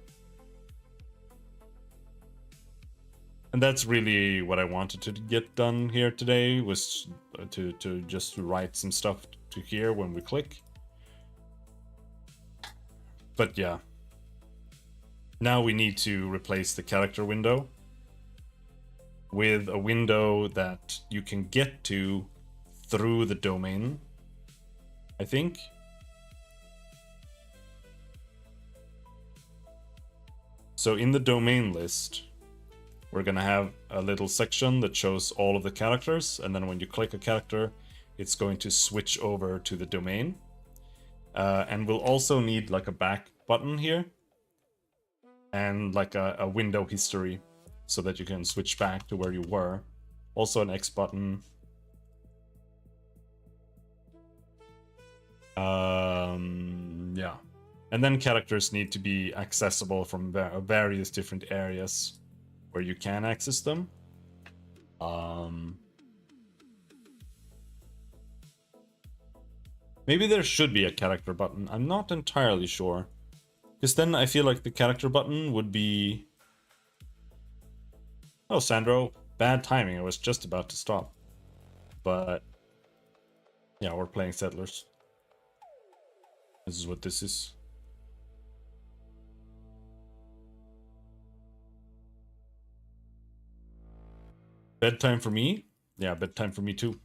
And that's really what I wanted to get done here today, was to just write some stuff to here when we click. But yeah. Now we need to replace the character window with a window that you can get to through the domain, I think. So in the domain list, we're gonna have a little section that shows all of the characters, and then when you click a character, it's going to switch over to the domain. And we'll also need like a back button here, and like a window history, so that you can switch back to where you were. Also an X button. Yeah. And then characters need to be accessible from various different areas where you can access them. Maybe there should be a character button. I'm not entirely sure. Because then I feel like the character button would be... Oh, Sandro, bad timing. I was just about to stop. But yeah, we're playing Settlers. This is what this is. Bedtime for me? Yeah, bedtime for me too.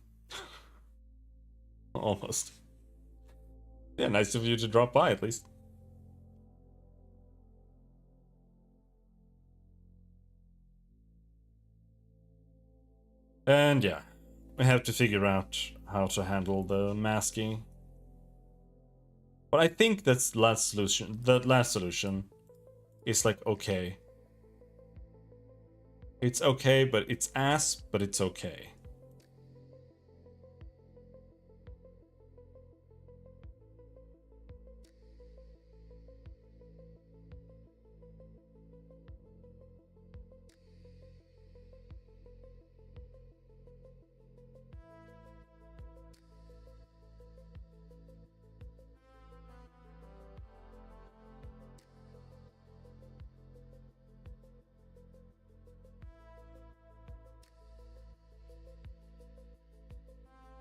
Almost. Yeah, nice of you to drop by at least. And yeah, we have to figure out how to handle the masking. But I think that's the last solution. The last solution is like okay. It's okay, but it's ass, but it's okay.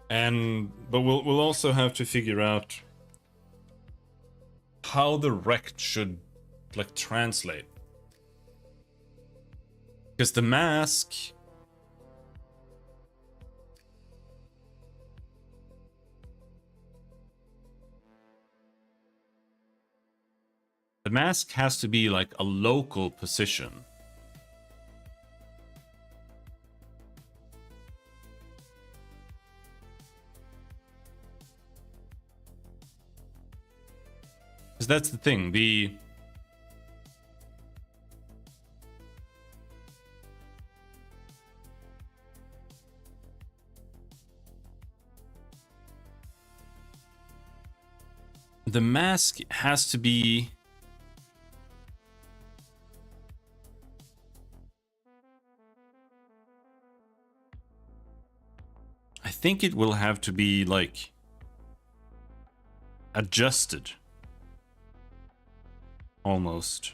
But we'll also have to figure out how the rect should like translate. Because the mask has to be like a local position. Because that's the thing, the mask has to be I think it will have to be like adjusted almost.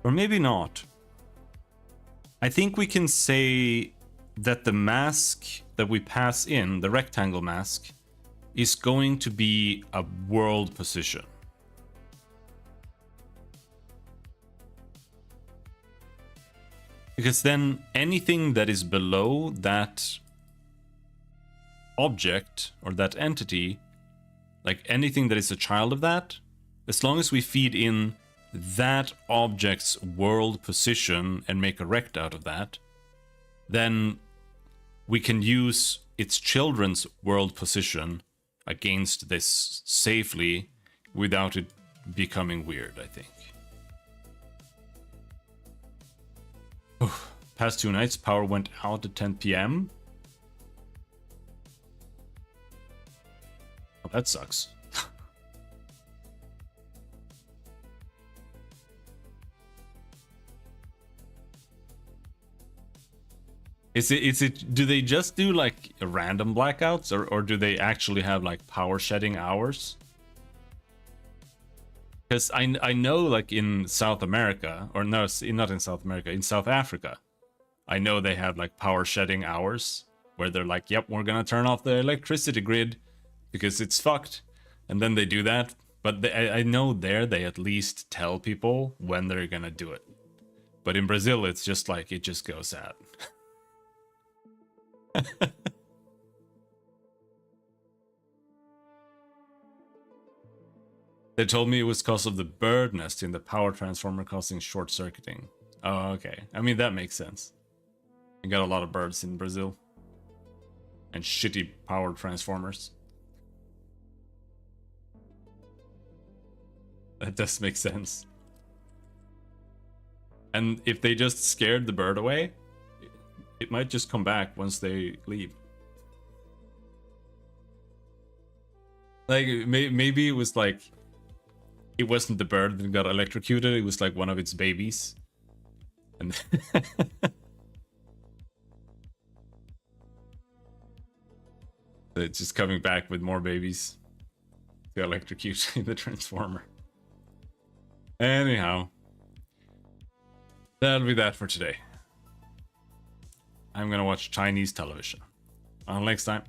Or maybe not. I think we can say that the mask that we pass in, the rectangle mask, is going to be a world position. Because then anything that is below that object or that entity, like anything that is a child of that, as long as we feed in that object's world position and make a rect out of that, then we can use its children's world position against this safely without it becoming weird, I think. Past 2 nights, power went out at 10 p.m. Oh, that sucks. Is it do they just do like random blackouts, or do they actually have like power shedding hours? Because I know like in South America, or no, not in South America, in South Africa, I know they have like power shedding hours where they're like, yep, we're gonna turn off the electricity grid because it's fucked, and then they do that. But I know there they at least tell people when they're gonna do it. But in Brazil, it's just like it just goes out. They told me it was because of the bird nest in the power transformer causing short circuiting. Oh, okay. I mean, that makes sense. You got a lot of birds in Brazil. And shitty power transformers. That does make sense. And if they just scared the bird away, it might just come back once they leave. Like, maybe it was like, it wasn't the bird that got electrocuted, it was like one of its babies. And it's just coming back with more babies to electrocute the transformer. Anyhow, that'll be that for today. I'm gonna watch Chinese television. Until next time,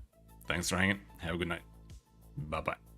thanks for hanging. Have a good night. Bye-bye.